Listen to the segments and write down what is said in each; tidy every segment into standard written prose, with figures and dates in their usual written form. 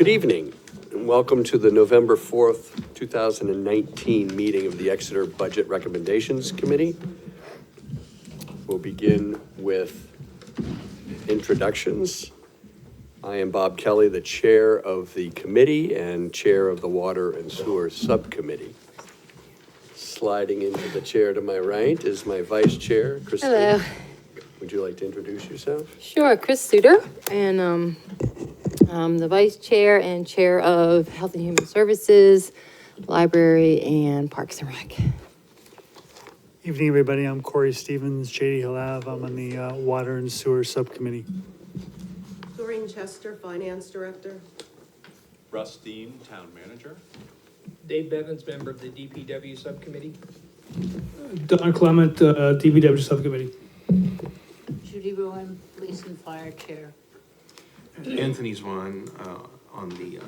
Good evening, and welcome to the November 4th, 2019 meeting of the Exeter Budget Recommendations Committee. We'll begin with introductions. I am Bob Kelly, the chair of the committee and chair of the Water and Sewer Subcommittee. Sliding into the chair to my right is my vice chair, Christine. Hello. Would you like to introduce yourself? Sure, Chris Suter, and I'm the vice chair and chair of Health and Human Services, Library, and Parks and Rec. Evening, everybody. I'm Corey Stevens, JD Hilav. I'm on the Water and Sewer Subcommittee. Doreen Chester, Finance Director. Russ Dean, Town Manager. Dave Bevins, member of the DPW Subcommittee. Don Clement, DPW Subcommittee. Judy Rowan, Police and Fire Chair. Anthony Zwan on the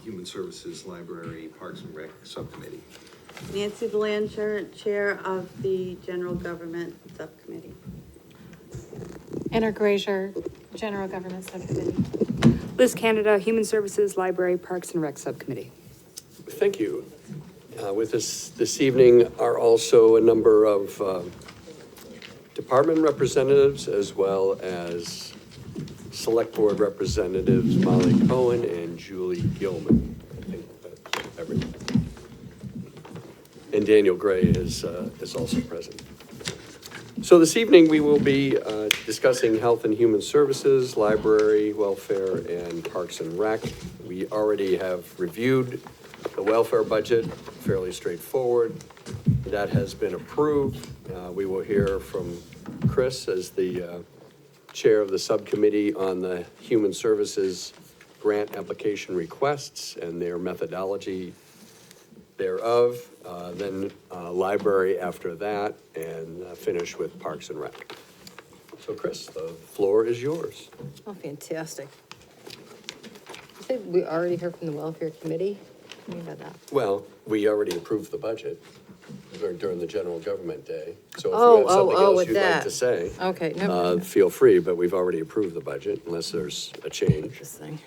Human Services, Library, Parks and Rec Subcommittee. Nancy Blanchard, Chair of the General Government Subcommittee. Anna Grazier, General Government Subcommittee. Liz Canada, Human Services, Library, Parks and Rec Subcommittee. Thank you. With us this evening are also a number of department representatives as well as select board representatives, Molly Cohen and Julie Gilman. I think that's everyone. And Daniel Gray is also present. So this evening we will be discussing Health and Human Services, Library, Welfare, and Parks and Rec. We already have reviewed the welfare budget, fairly straightforward. That has been approved. We will hear from Chris as the chair of the subcommittee on the Human Services grant application requests and their methodology thereof. Then Library after that, and finish with Parks and Rec. So Chris, the floor is yours. Oh, fantastic. You said we already heard from the Welfare Committee? What do you mean by that? Well, we already approved the budget during the general government day. So if Oh, you have something else with you'd like that. to say, Okay, no. feel free, but we've already approved the budget unless there's a change. This thing.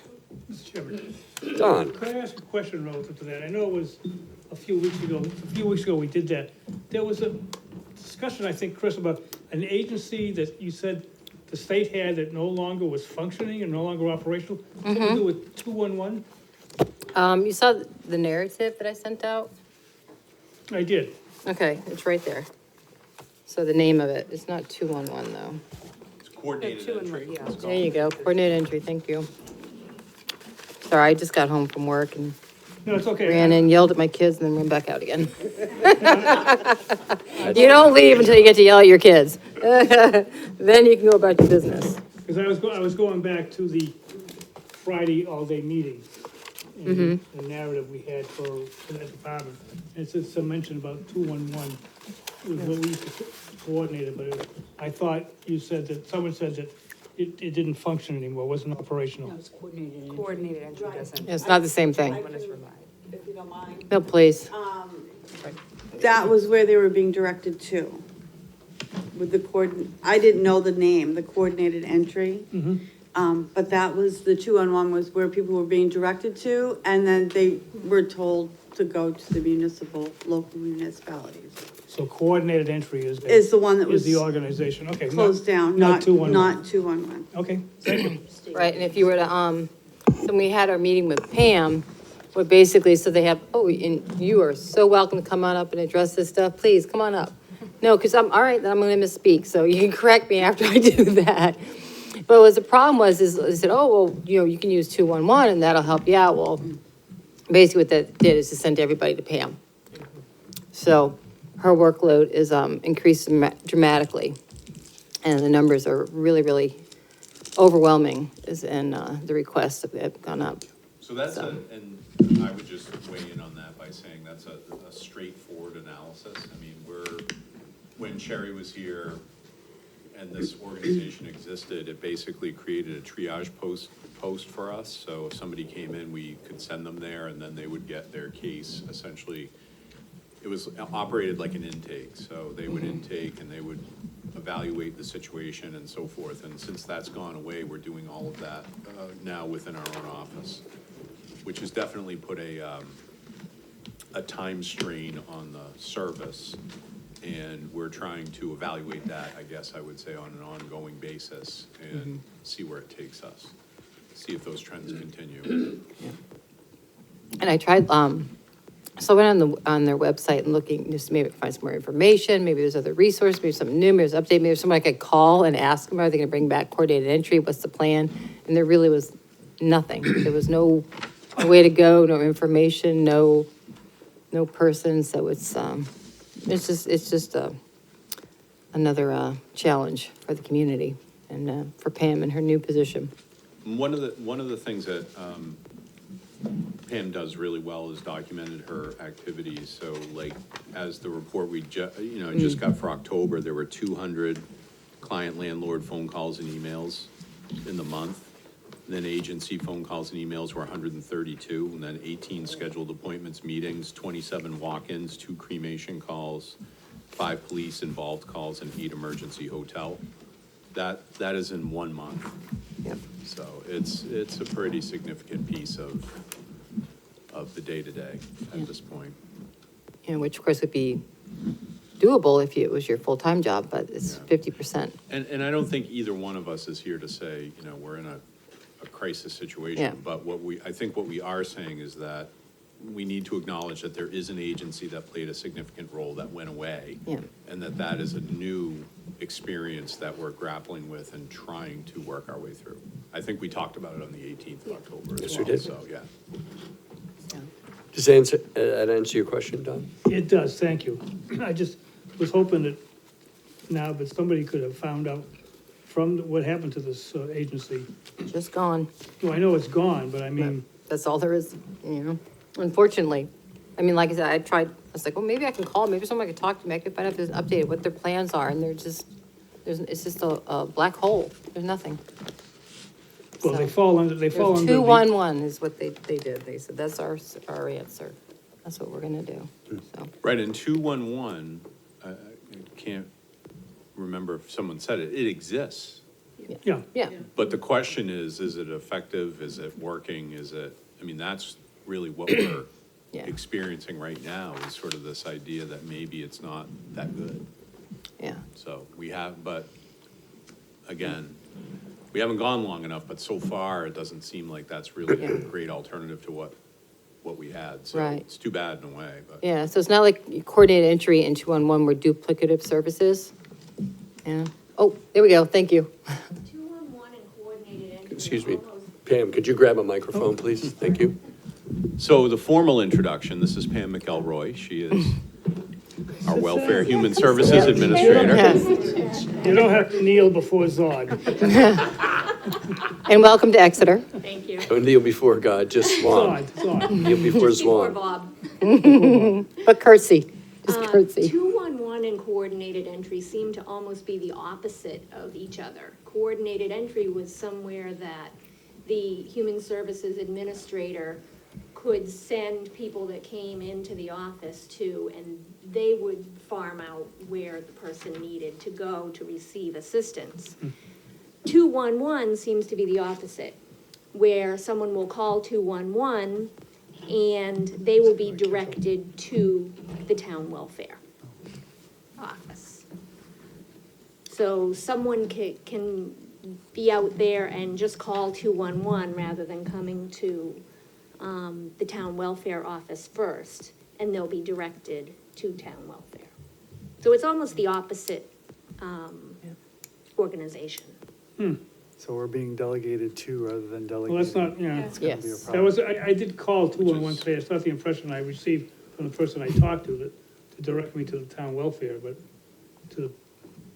Mr. Chairman, Don, could I ask a question relative to that? I know it was a few weeks ago we did that. There was a discussion, I think, Chris, about an agency that you said the state had that no longer was functioning and no longer operational. Something to do with 211? You saw the narrative that I sent out? I did. Okay, it's right there. So the name of it, it's not 211 though. It's coordinated entry. Yeah. There you go, coordinated entry, thank you. Sorry, I just got home from work and No, it's okay. ran in, yelled at my kids, and then ran back out again. You don't leave until you get to yell at your kids. Then you can go about your business. Because I was going back to the Friday all-day meeting. And the narrative we had for that department. And it said some mention about 211 was what we used to coordinate it, but I thought you said that, someone said that it didn't function anymore, wasn't operational. No, it's coordinated. Coordinated entry doesn't. It's not the same thing. If you don't mind. No, please. That was where they were being directed to. With the I didn't know the name, the coordinated entry. But that was, the 211 was where people were being directed to, and then they were told to go to the local municipalities. So coordinated entry is Is the one that is was the organization, okay. closed down, Not 211. not 211. Okay, thank you. Right, and if you were to, when we had our meeting with Pam, where basically, so they have, oh, and you are so welcome to come on up and address this stuff, please, come on up. No, because all right, then I'm gonna misspeak, so you can correct me after I do that. But what the problem was, is they said, oh, well, you can use 211 and that'll help you out. Well, basically what that did is to send everybody to Pam. So her workload is increased dramatically. And the numbers are really, really overwhelming in the requests that have gone up. So that's and I would just weigh in on that by saying that's a straightforward analysis. I mean, when Sherry was here and this organization existed, it basically created a triage post for us. So if somebody came in, we could send them there and then they would get their case essentially. It was operated like an intake. So they would intake and they would evaluate the situation and so forth. And since that's gone away, we're doing all of that now within our own office, which has definitely put a time strain on the service. And we're trying to evaluate that, I guess I would say, on an ongoing basis and see where it takes us, see if those trends continue. And I tried, so I went on their website and looking, just maybe find some more information, maybe there's other resources, maybe something new, maybe there's an update, maybe there's someone I could call and ask them, are they gonna bring back coordinated entry, what's the plan? And there really was nothing, there was no way to go, no information, no person, so it's just another challenge for the community and for Pam in her new position. One of the things that Pam does really well is documented her activities. So like, as the report we just got for October, there were 200 client landlord phone calls and emails in the month. And then agency phone calls and emails were 132, and then 18 scheduled appointments, meetings, 27 walk-ins, 2 cremation calls, 5 police involved calls, and 8 emergency hotel. That is in 1 month. Yep. So it's a pretty significant piece of the day-to-day at this point. And which of course would be doable if it was your full-time job, but it's 50%. And I don't think either one of us is here to say, we're in a crisis situation. Yeah. But I think what we are saying is that we need to acknowledge that there is an agency that played a significant role that went away. Yeah. And that is a new experience that we're grappling with and trying to work our way through. I think we talked about it on the 18th of October as Yes, well. we did. So, yeah. Does that answer your question, Don? It does, thank you. I just was hoping that now, but somebody could have found out from what happened to this agency. Just gone. Well, I know it's gone, but I mean, That's all there is, unfortunately. I mean, like I said, I was like, well, maybe I can call, maybe someone could talk to me, I could find out if there's an update, what their plans are, and it's just a black hole, there's nothing. well, they So, fall under the. 211 is what they did, they said, that's our answer, that's what we're gonna do, so. Right, and 211, I can't remember if someone said it, it exists. Yeah, Yeah, But the question is it effective? Is it working? That's really what we're Yeah. experiencing right now, is sort of this idea that maybe it's not that good. yeah, So but again, we haven't gone long enough, but so far it doesn't seem like that's really a great alternative to what we had. So Right. it's too bad in a way, but. yeah, so it's not like coordinated entry and 211 were duplicative services. Yeah, oh, there we go, thank you. 211 and coordinated entry. Excuse me. Pam, could you grab a microphone, please? Thank you. So the formal introduction, this is Pam McElroy. She is our Welfare Human Services Administrator. Yes. you don't have to kneel before Zod. And welcome to Exeter. Thank you. Don't kneel before God, just swan. Zod. Kneel before Before swan. Bob. But curtsy, just curtsy. 211 and coordinated entry seem to almost be the opposite of each other. Coordinated entry was somewhere that the Human Services Administrator could send people that came into the office to, and they would farm out where the person needed to go to receive assistance. 211 seems to be the opposite, where someone will call 211 and they will be directed to the town welfare office. So someone can be out there and just call 211 rather than coming to the town welfare office first, and they'll be directed to town welfare. So it's almost the opposite organization. So we're being delegated to rather than delegated. Well, that's not, It's gonna be a Yes. problem. I did call 211 today, it's not the impression I received from the person I talked to, to direct me to the town welfare, but to the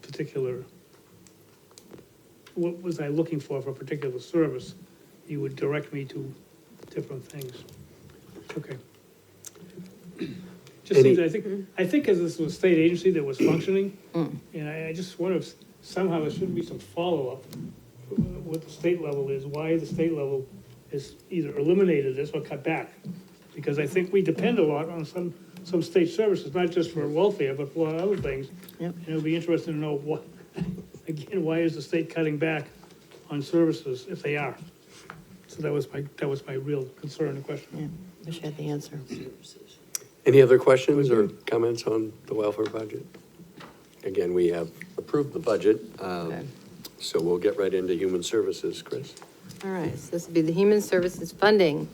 particular, what was I looking for a particular service? You would direct me to different things. Okay. Just seems, I think as this was a state agency that was functioning, and I just wonder if somehow there should be some follow-up, what the state level is, why the state level has either eliminated this or cut back. Because I think we depend a lot on some state services, not just for welfare, but for a lot of other things. Yep. And it'll be interesting to know again, why is the state cutting back on services if they are? So that was my real concern and question. Yeah, wish I had the answer. Any other questions or comments on the welfare budget? Again, we have approved the budget, Okay. so we'll get right into human services, Chris. All right, so this would be the human services funding.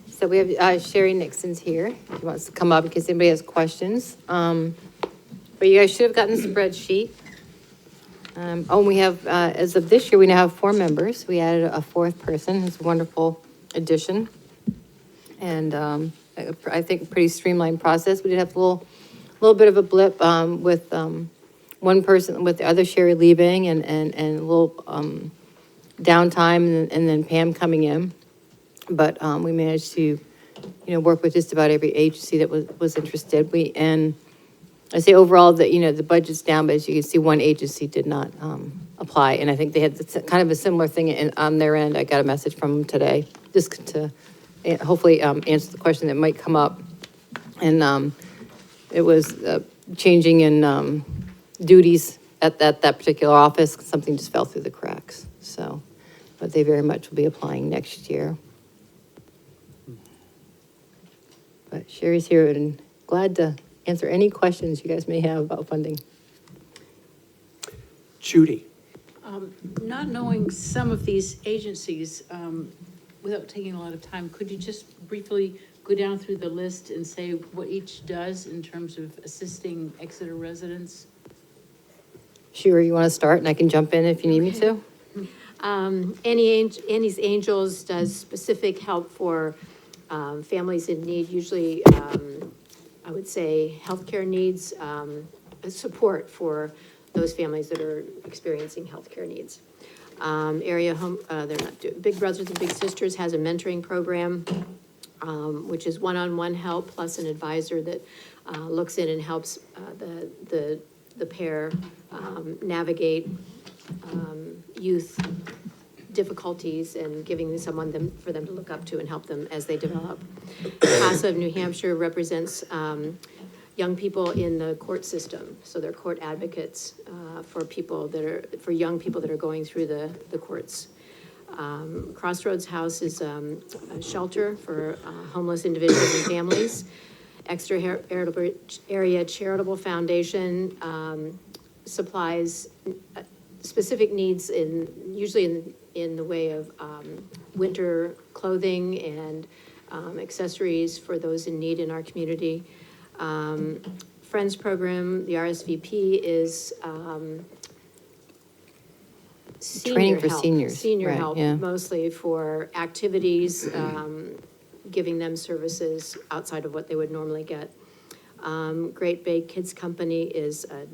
So we have Sherry Nixon's here. She wants to come up in case anybody has questions. But you guys should have gotten the spreadsheet. And we have, as of this year, we now have 4 members. We added a 4th person. It's a wonderful addition. And I think a pretty streamlined process. We did have a little bit of a blip with one person, with the other Sherry leaving and a little downtime and then Pam coming in. But we managed to, work with just about every agency that was interested. And I say overall that, the budget's down, but as you can see, one agency did not apply. And I think they had kind of a similar thing on their end. I got a message from them today, just to hopefully answer the question that might come up. And it was changing in duties at that particular office. Something just fell through the cracks. So, but they very much will be applying next year. But Sherry's here and glad to answer any questions you guys may have about funding. Judy? Not knowing some of these agencies, without taking a lot of time, could you just briefly go down through the list and say what each does in terms of assisting Exeter residents? Sure, you want to start and I can jump in if you need me to? Annie's Angels does specific help for families in need, usually, I would say, healthcare needs, support for those families that are experiencing healthcare needs. Area home, they're not Big Brothers and Big Sisters has a mentoring program, which is one-on-one help plus an advisor that looks in and helps the pair navigate youth difficulties and giving someone for them to look up to and help them as they develop. CASA of New Hampshire represents young people in the court system, so they're court advocates for young people that are going through the courts. Crossroads House is a shelter for homeless individuals and families. Exeter Area Charitable Foundation supplies specific needs usually in the way of winter clothing and accessories for those in need in our community. Friends program, the RSVP is Training for seniors. Senior Right, help, yeah. mostly for activities, giving them services outside of what they would normally get. Great Bay Kids Company is a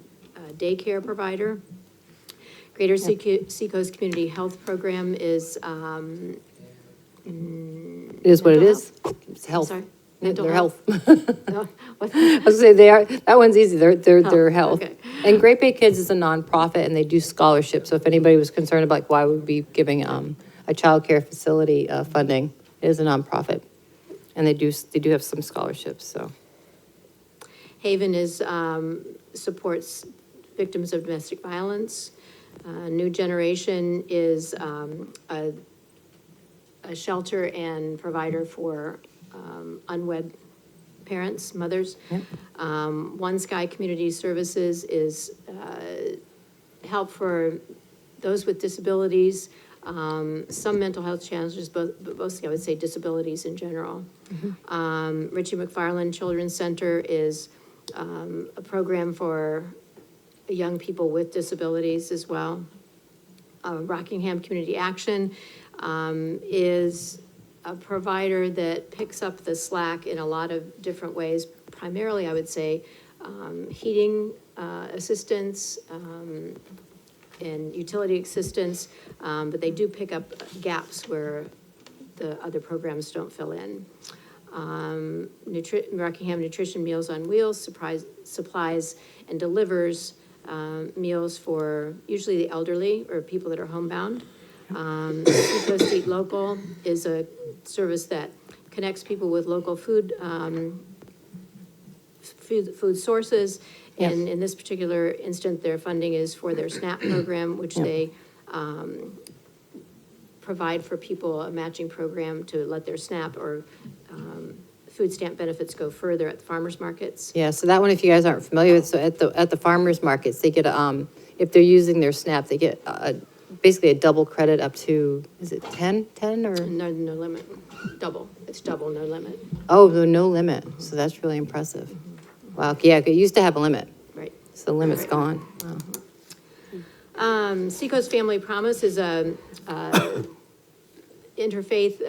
daycare provider. Greater Seacoast Community Health Program is, It is what it mental is. It's health. Sorry? Mental Mental health. No, what? I was gonna say that one's easy. They're health. okay. And Great Bay Kids is a nonprofit and they do scholarships. So if anybody was concerned about like, why would we be giving a childcare facility funding, it is a nonprofit. And they do have some scholarships, so. Haven is, supports victims of domestic violence. New Generation is a shelter and provider for unwed parents, mothers. Yep. One Sky Community Services is help for those with disabilities, some mental health challenges, but mostly I would say disabilities in general. Richie McFarland Children's Center is a program for young people with disabilities as well. Rockingham Community Action is a provider that picks up the slack in a lot of different ways. Primarily, I would say, heating assistance and utility assistance, but they do pick up gaps where the other programs don't fill in. Rockingham Nutrition Meals on Wheels supplies and delivers meals for usually the elderly or people that are homebound. Seacoast Eat Local is a service that connects people with local food sources And in this particular instance, their funding is for their SNAP program, which they provide for people, a matching program to let their SNAP or food stamp benefits go further at the farmers markets. Yeah, so that one, if you guys aren't familiar with, so at the farmers markets, they get, if they're using their SNAP, they get, basically a double credit up to, is it 10 or? No, no limit, double, it's double, no limit, Oh, no limit, so that's really impressive. Wow, yeah, it used to have a limit, right. so the limit's Right. gone. Wow. Seacoast Family Promise is a interfaith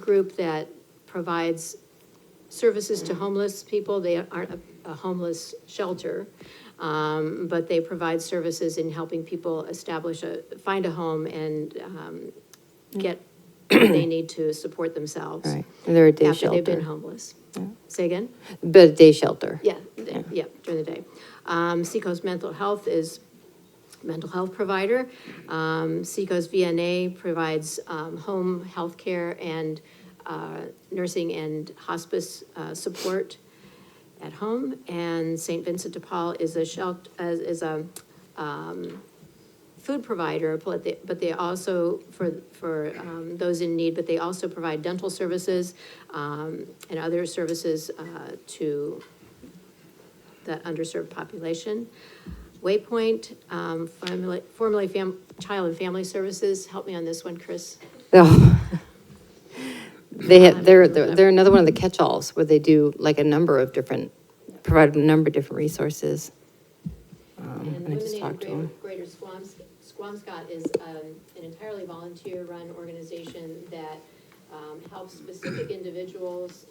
group that provides services to homeless people. They aren't a homeless shelter, but they provide services in helping people find a home and get what they need to support themselves. Right, and they're a day After they've been shelter. homeless. Say again? But a day shelter. Yeah, during the day. Seacoast Mental Health is mental health provider. Seacoast VNA provides home health care and nursing and hospice support at home. And St. Vincent de Paul is a food provider, but they also, for those in need, but they also provide dental services and other services to that underserved population. Waypoint, formerly Child and Family Services, help me on this one, Chris. Oh. They're another one of the catch-alls where they do like provide a number of different resources. And I just Women talked to in them. Greater Squamscott is an entirely volunteer-run organization that helps specific individuals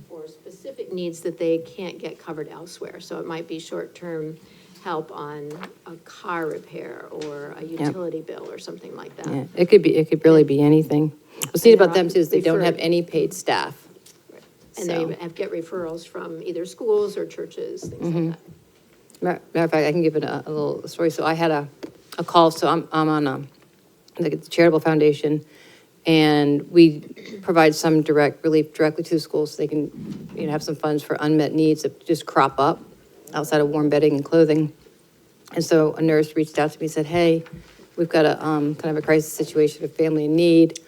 for specific needs that they can't get covered elsewhere. So it might be short-term help on a car repair or a utility bill or something like that. Yeah, it could really be anything. What's neat about them too is they don't have referred. any paid staff. And So- they get referrals from either schools or churches, things like that. Matter of fact, I can give it a little story. So I had a call, so I'm on the charitable foundation, and we provide some direct relief directly to the schools so they can, have some funds for unmet needs that just crop up outside of warm bedding and clothing. And so a nurse reached out to me and said, hey, we've got a kind of a crisis situation, a family in need.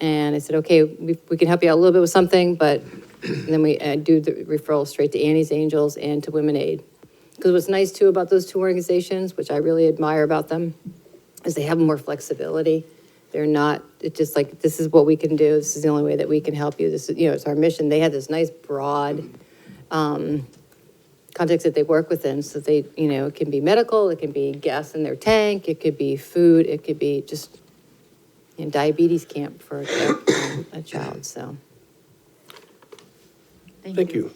And I said, okay, we can help you out a little bit with something, but then we do the referral straight to Annie's Angels and to Women Aid. Because what's nice too about those two organizations, which I really admire about them, is they have more flexibility. They're not, it's just like, this is what we can do. This is the only way that we can help you. This is, it's our mission. They had this nice broad context that they work within. So they, it can be medical, it can be gas in their tank, it could be food, it could be just diabetes camp for a child, so. Thank you.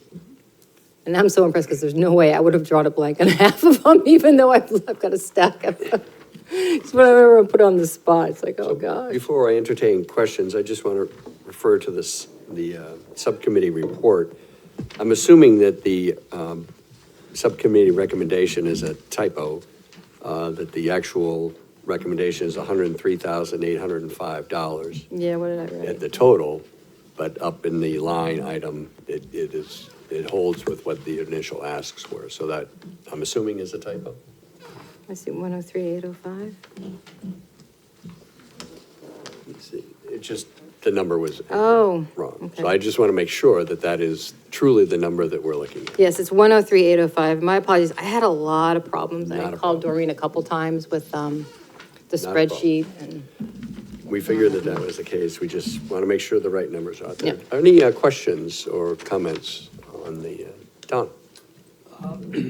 And I'm so impressed because there's no way I would have drawn a blank on half of them, even though I've got a stack of them. It's whatever I put on the spot. It's like, oh, gosh. Before I entertain questions, I just want to refer to the subcommittee report. I'm assuming that the subcommittee recommendation is a typo, that the actual recommendation is $103,805 Yeah, what did I at write? the total, but up in the line item, it holds with what the initial asks were. So that, I'm assuming, is a typo. I see 103,805. Let's see. It just, the number was Oh. wrong. okay. So I just want to make sure that that is truly the number that we're looking at. Yes, it's 103,805. My apologies. I had a lot of problems. Not I a called problem. Doreen a couple times with the problem. spreadsheet and. We figured that was the case. We just want to make sure the right numbers are out there. Yeah. Any questions or comments on the, Don?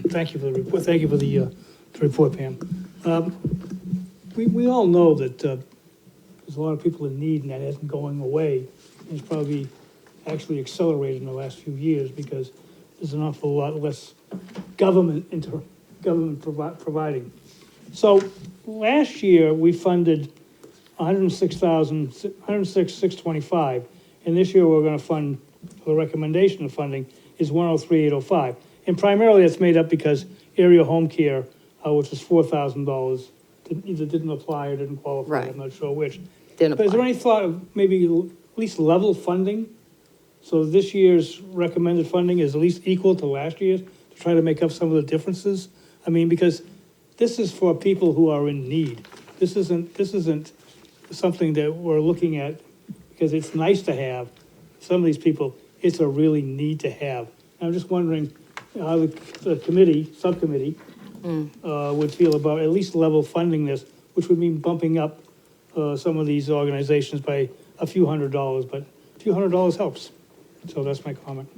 Thank you for the report, thank you for the report, Pam. We all know that there's a lot of people in need, and that isn't going away. It's probably actually accelerated in the last few years because there's an awful lot less government providing. So last year, we funded $106,625, and this year we're gonna fund, the recommendation of funding is $103,805. And primarily that's made up because area home care, which is $4,000, either didn't apply or didn't qualify, Right. I'm not sure which. Didn't But is there apply. any thought of maybe at least level funding? So this year's recommended funding is at least equal to last year's, to try to make up some of the differences? I mean, because this is for people who are in need. This isn't something that we're looking at because it's nice to have. Some of these people, it's a really need to have. I'm just wondering how the subcommittee, would feel about at least level funding this, which would mean bumping up, some of these organizations by a few $100s, but a few $100 helps. So that's my comment.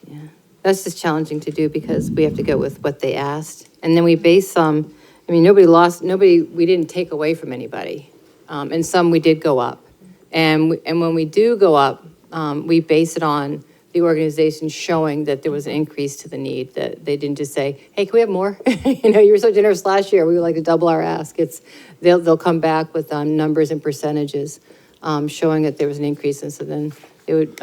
Yeah, that's just challenging to do because we have to go with what they asked. And then we base some, I mean, we didn't take away from anybody. And some we did go up. And when we do go up, we base it on the organization showing that there was an increase to the need, that they didn't just say, hey, can we have more? You know, you were so generous last year, we would like to double our ask. They'll come back with numbers and percentages showing that there was an increase. And so then they would,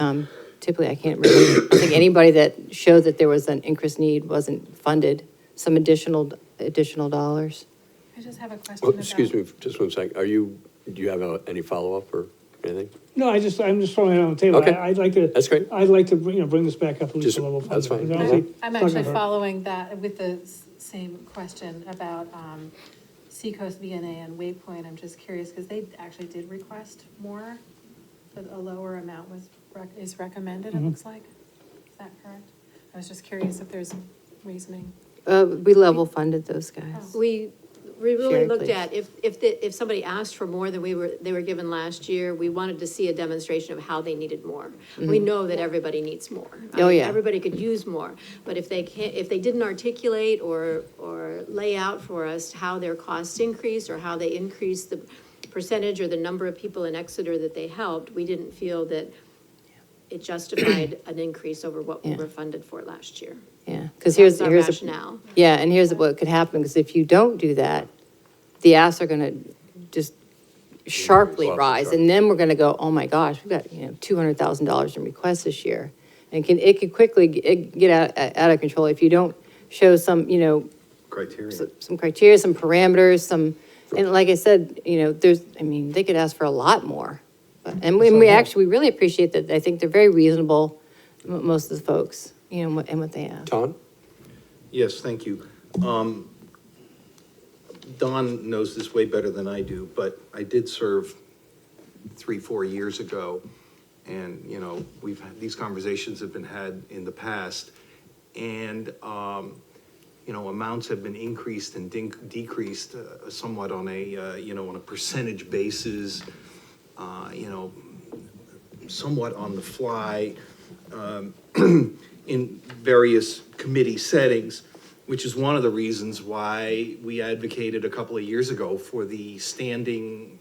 typically, I think anybody that showed that there was an increased need wasn't funded some additional dollars. I just have a question Oh, about. excuse me, just one second. Do you have any follow-up or anything? No, I'm just throwing it on the table. Okay. I'd like to. That's great. I'd like to, bring this back up at least Just- a level. that's funding. fine. Honestly, I'm it's not actually gonna hurt. following that with the same question about, Seacoast VNA and Waypoint. I'm just curious, because they actually did request more, but a lower amount is recommended, it looks like. Is that correct? I was just curious if there's reasoning. We level funded those guys. We really Sherry, looked please. at, if somebody asked for more than they were given last year, we wanted to see a demonstration of how they needed more. We know that everybody needs more. I Oh, mean, yeah. Everybody could use more, but if they didn't articulate or lay out for us how their costs increased or how they increased the percentage or the number of people in Exeter that they helped, we didn't feel that it justified an increase over what we Yeah. were funded for last year. Yeah, because That's our here's rationale. Yeah, and here's what could happen, because if you don't do that, the asks are gonna just sharply Awfully rise, sharp. and then we're gonna go, oh my gosh, we've got, $200,000 in requests this year. And it could quickly get out of control if you don't show some, Criteria. some criteria, some parameters, and like I said, they could ask for a lot more. And we really appreciate that. I think they're very reasonable, most of the folks, and what they ask. Tom? Yes, thank you. Don knows this way better than I do, but I did serve 3-4 years ago. And, these conversations have been had in the past. And, amounts have been increased and decreased somewhat on a percentage basis, somewhat on the fly, in various committee settings, which is one of the reasons why we advocated a couple of years ago for the standing,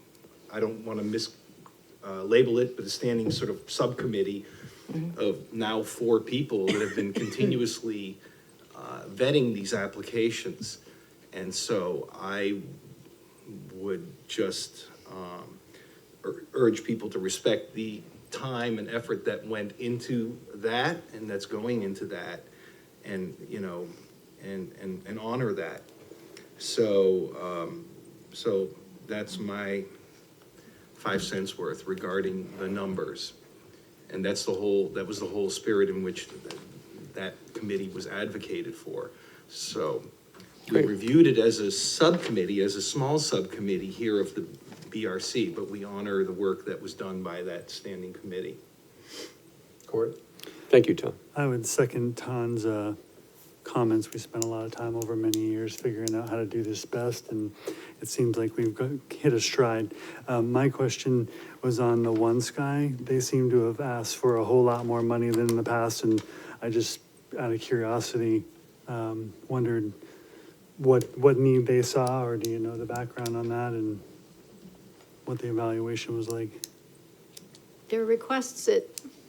I don't want to label it, but the standing sort of subcommittee of now 4 people that have been continuously vetting these applications. And so I would just urge people to respect the time and effort that went into that and that's going into that, and and honor that. So that's my 5 cents worth regarding the numbers. And that was the whole spirit in which that committee was advocated for. So we Great. reviewed it as a subcommittee, as a small subcommittee here of the BRC, but we honor the work that was done by that standing committee. Corey? Thank you, Tom. I would second Ton's comments. We spent a lot of time over many years figuring out how to do this best, and it seems like we've hit a stride. My question was on the One Sky. They seem to have asked for a whole lot more money than in the past, and I just, out of curiosity, wondered what need they saw, or do you know the background on that, and what the evaluation was like? There are requests that,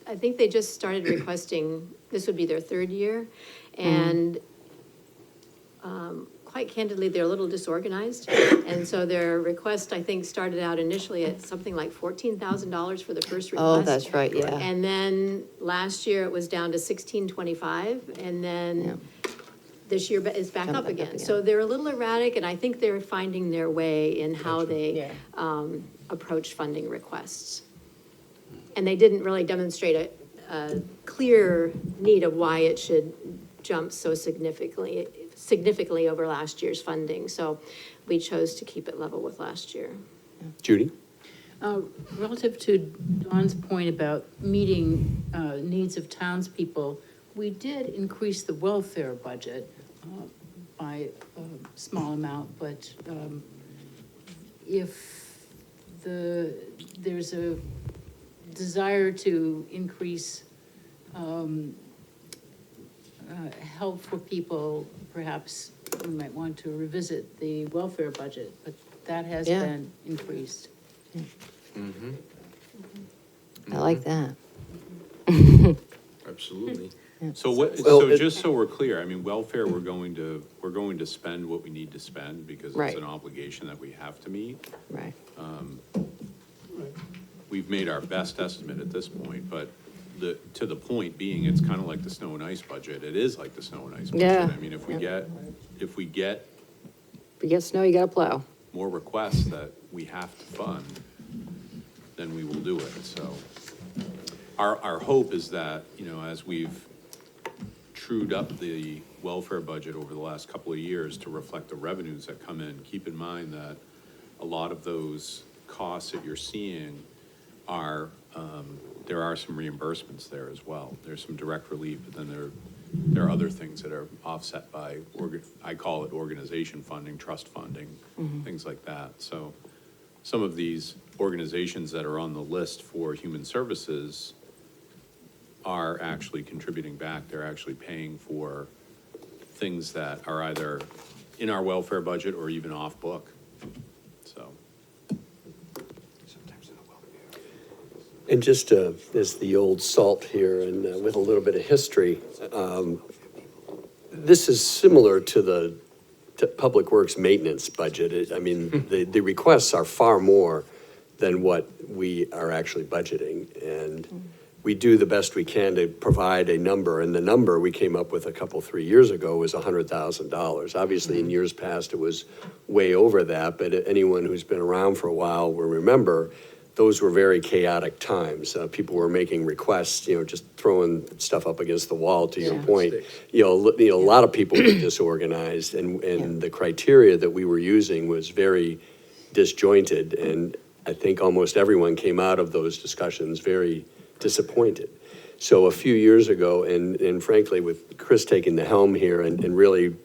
I think they just started requesting, this would be their 3rd year, and quite candidly, they're a little disorganized, and so their request, I think, started out initially at something like $14,000 for the first request. Oh, that's right, yeah. And then last year, it was down to $1,625, and then this year is back Jumped up back up again. again. So they're a little erratic, and I think they're finding their way in how they approach funding requests. And they didn't really demonstrate a clear need of why it should jumped so significantly over last year's funding. So we chose to keep it level with last year. Judy? Relative to Dawn's point about meeting needs of townspeople, we did increase the welfare budget by a small amount, but if there's a desire to increase help for people, perhaps we might want to revisit the welfare budget, but that has Yeah. been increased. I like that. Absolutely. So what, Well, so it- just so we're clear, I mean, welfare, we're going to spend what we need to spend because it's Right. an obligation that we have to meet. Right. We've made our best estimate at this point, but to the point being, it's kind of like the snow and ice budget. It is like the snow and ice budget. Yeah. I mean, if we Yeah. get If you get snow, you gotta plow. more requests that we have to fund, then we will do it, so. Our hope is that, you know, as we've trued up the welfare budget over the last couple of years to reflect the revenues that come in, keep in mind that a lot of those costs that you're seeing are, there are some reimbursements there as well. There's some direct relief, but then there are other things that are offset by, I call it organization funding, trust funding, things like that. So some of these organizations that are on the list for human services are actually contributing back. They're actually paying for things that are either in our welfare budget or even off book, so. And just as the old salt here and with a little bit of history, this is similar to the Public Works maintenance budget. I mean, the requests are far more than what we are actually budgeting. And we do the best we can to provide a number, and the number we came up with 3 years ago was $100,000. Obviously, in years past, it was way over that, but anyone who's been around for a while will remember those were very chaotic times. People were making requests, you know, just throwing stuff up against the wall, to your point. A lot of people were disorganized, and the criteria that we were using was very disjointed, and I think almost everyone came out of those discussions very disappointed. So a few years ago, and frankly, with Chris taking the helm here and really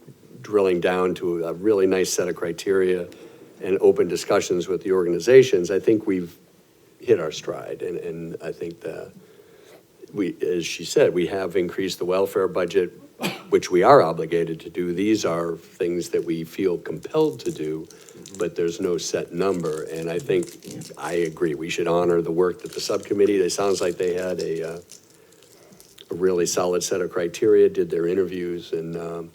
drilling down to a really nice set of criteria and open discussions with the organizations, I think we've hit our stride. And I think that as she said, we have increased the welfare budget, which we are obligated to do. These are things that we feel compelled to do, but there's no set number. And I think, I agree, we should honor the work that the subcommittee, it sounds like they had a really solid set of criteria, did their interviews, and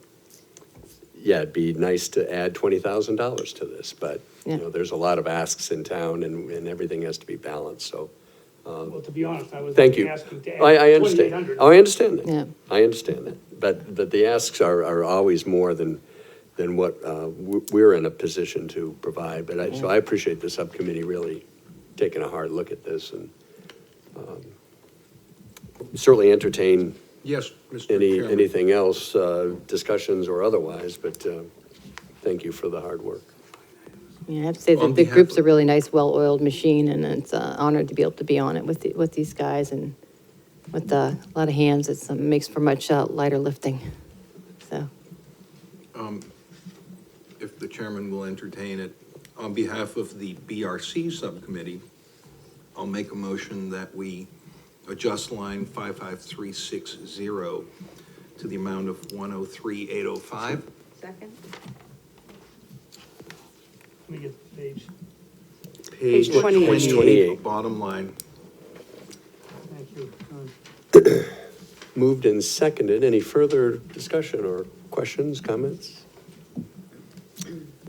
yeah, it'd be nice to add $20,000 to this, but, you know, there's a lot of asks in town, and everything has to be balanced, so. Well, to be honest, I was Thank you. asking to I add understand. 2,800. Oh, I understand that. Yeah. I understand that. But the asks are always more than what we're in a position to provide. But so I appreciate the subcommittee really taking a hard look at this, and certainly entertain Yes, Mr. Chairman. anything else, discussions or otherwise, but thank you for the hard work. Yeah, I have to say On that the behalf group's a of- really nice, well-oiled machine, and it's honored to be able to be on it with these guys and with a lot of hands. It makes for much lighter lifting, so. If the chairman will entertain it, on behalf of the BRC subcommittee, I'll make a motion that we adjust line 55360 to the amount of 103,805. Second? Let me get the page. Page 28. 28, bottom line. Thank you. Moved and seconded. Any further discussion or questions, comments?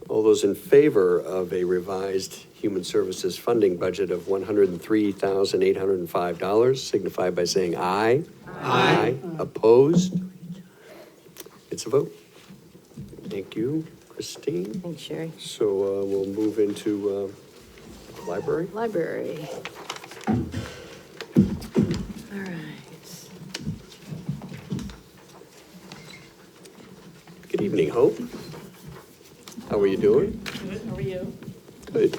All those in favor of a revised human services funding budget of $103,805 signify by saying aye. Aye. Opposed? It's a vote. Thank you, Christine. Thanks, Sherry. So we'll move into library. Library. All right. Evening, Hope. How are you doing? Good, how are you? Good.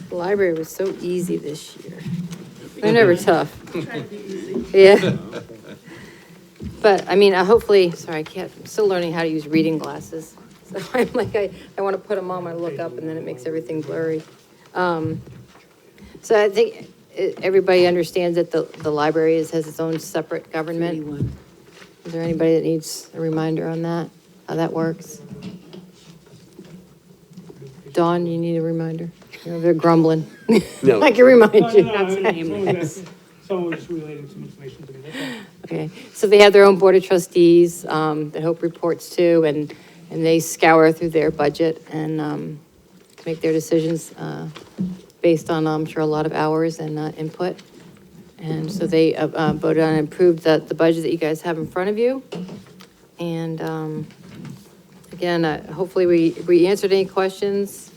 The library was so easy this year. They're never tough. Yeah. But, I mean, hopefully, sorry, I can't, I'm still learning how to use reading glasses. So I'm like, I want to put them on, I look up, and then it makes everything blurry. So I think everybody understands that the library has its own separate government. 31. Is there anybody that needs a reminder on that, how that works? Dawn, you need a reminder? They're grumbling. No. I can remind No, you. no, someone was just relating some information to me, that's all. Okay, so they have their own board of trustees, that Hope reports to, and they scour through their budget and, make their decisions, based on, I'm sure, a lot of hours and, input. And so they, voted on and approved the budget that you guys have in front of you. And, again, hopefully we answered any questions.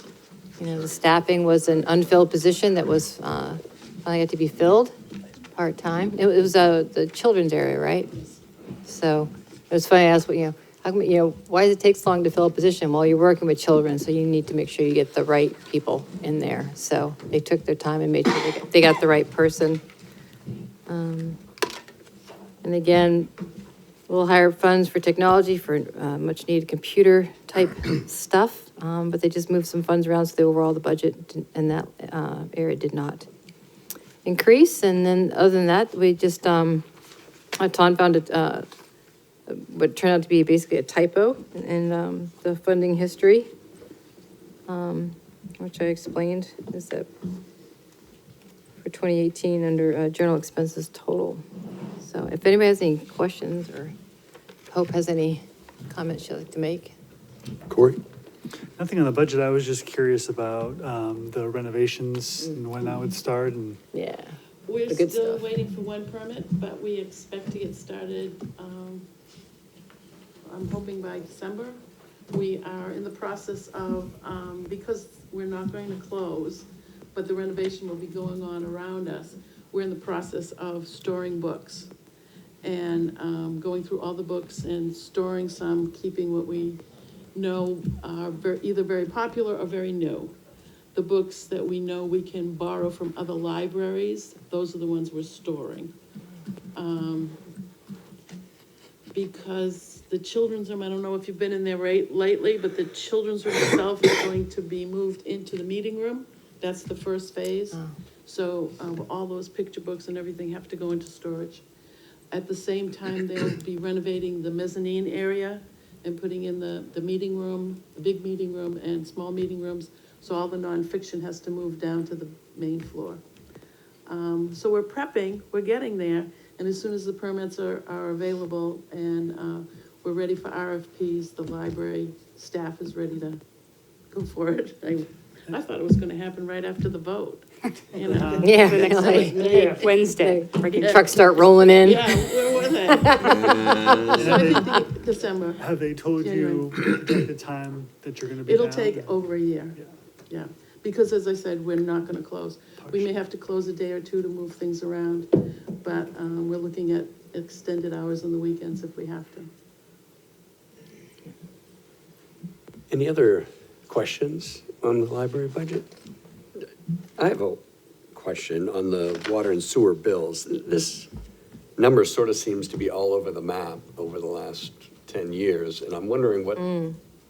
You know, the staffing was an unfilled position that was, finally had to be filled, part-time. It was, the children's area, right? So it was funny, I asked, how come, why does it take so long to fill a position? Well, you're working with children, so you need to make sure you get the right people in there. So they took their time and made sure they got the right person. And again, we'll hire funds for technology for much-needed computer-type stuff, but they just moved some funds around, so the overall, the budget in that area did not increase. And then, other than that, we just, Ton found what turned out to be basically a typo in the funding history, which I explained, is that for 2018, under general expenses total. So if anybody has any questions, or Hope has any comments she'd like to make. Corey? Nothing on the budget. I was just curious about the renovations and when that would start and Yeah. We're The good still stuff. waiting for one permit, but we expect to get started, I'm hoping by December. We are in the process of, because we're not going to close, but the renovation will be going on around us, we're in the process of storing books. And going through all the books and storing some, keeping what we know are either very popular or very new. The books that we know we can borrow from other libraries, those are the ones we're storing. Because the children's room, I don't know if you've been in there lately, but the children's room itself is going to be moved into the meeting room. That's the first phase. So all those picture books and everything have to go into storage. At the same time, they'll be renovating the mezzanine area and putting in the meeting room, the big meeting room and small meeting rooms. So all the nonfiction has to move down to the main floor. So we're prepping, we're getting there. And as soon as the permits are available and we're ready for RFPs, the library staff is ready to go for it. I thought it was gonna happen right after the vote. You know? Yeah. The next like, Yeah. Wednesday. freaking trucks start rolling in. Yeah, where were they? So I think December. have they told you the time that you're gonna be It'll down? take over a year. Yeah. Yeah, because as I said, we're not gonna close. We may have to close a day or two to move things around, but, we're looking at extended hours on the weekends if we have to. Any other questions on the library budget? I have a question on the water and sewer bills. This number sort of seems to be all over the map over the last 10 years, and I'm wondering what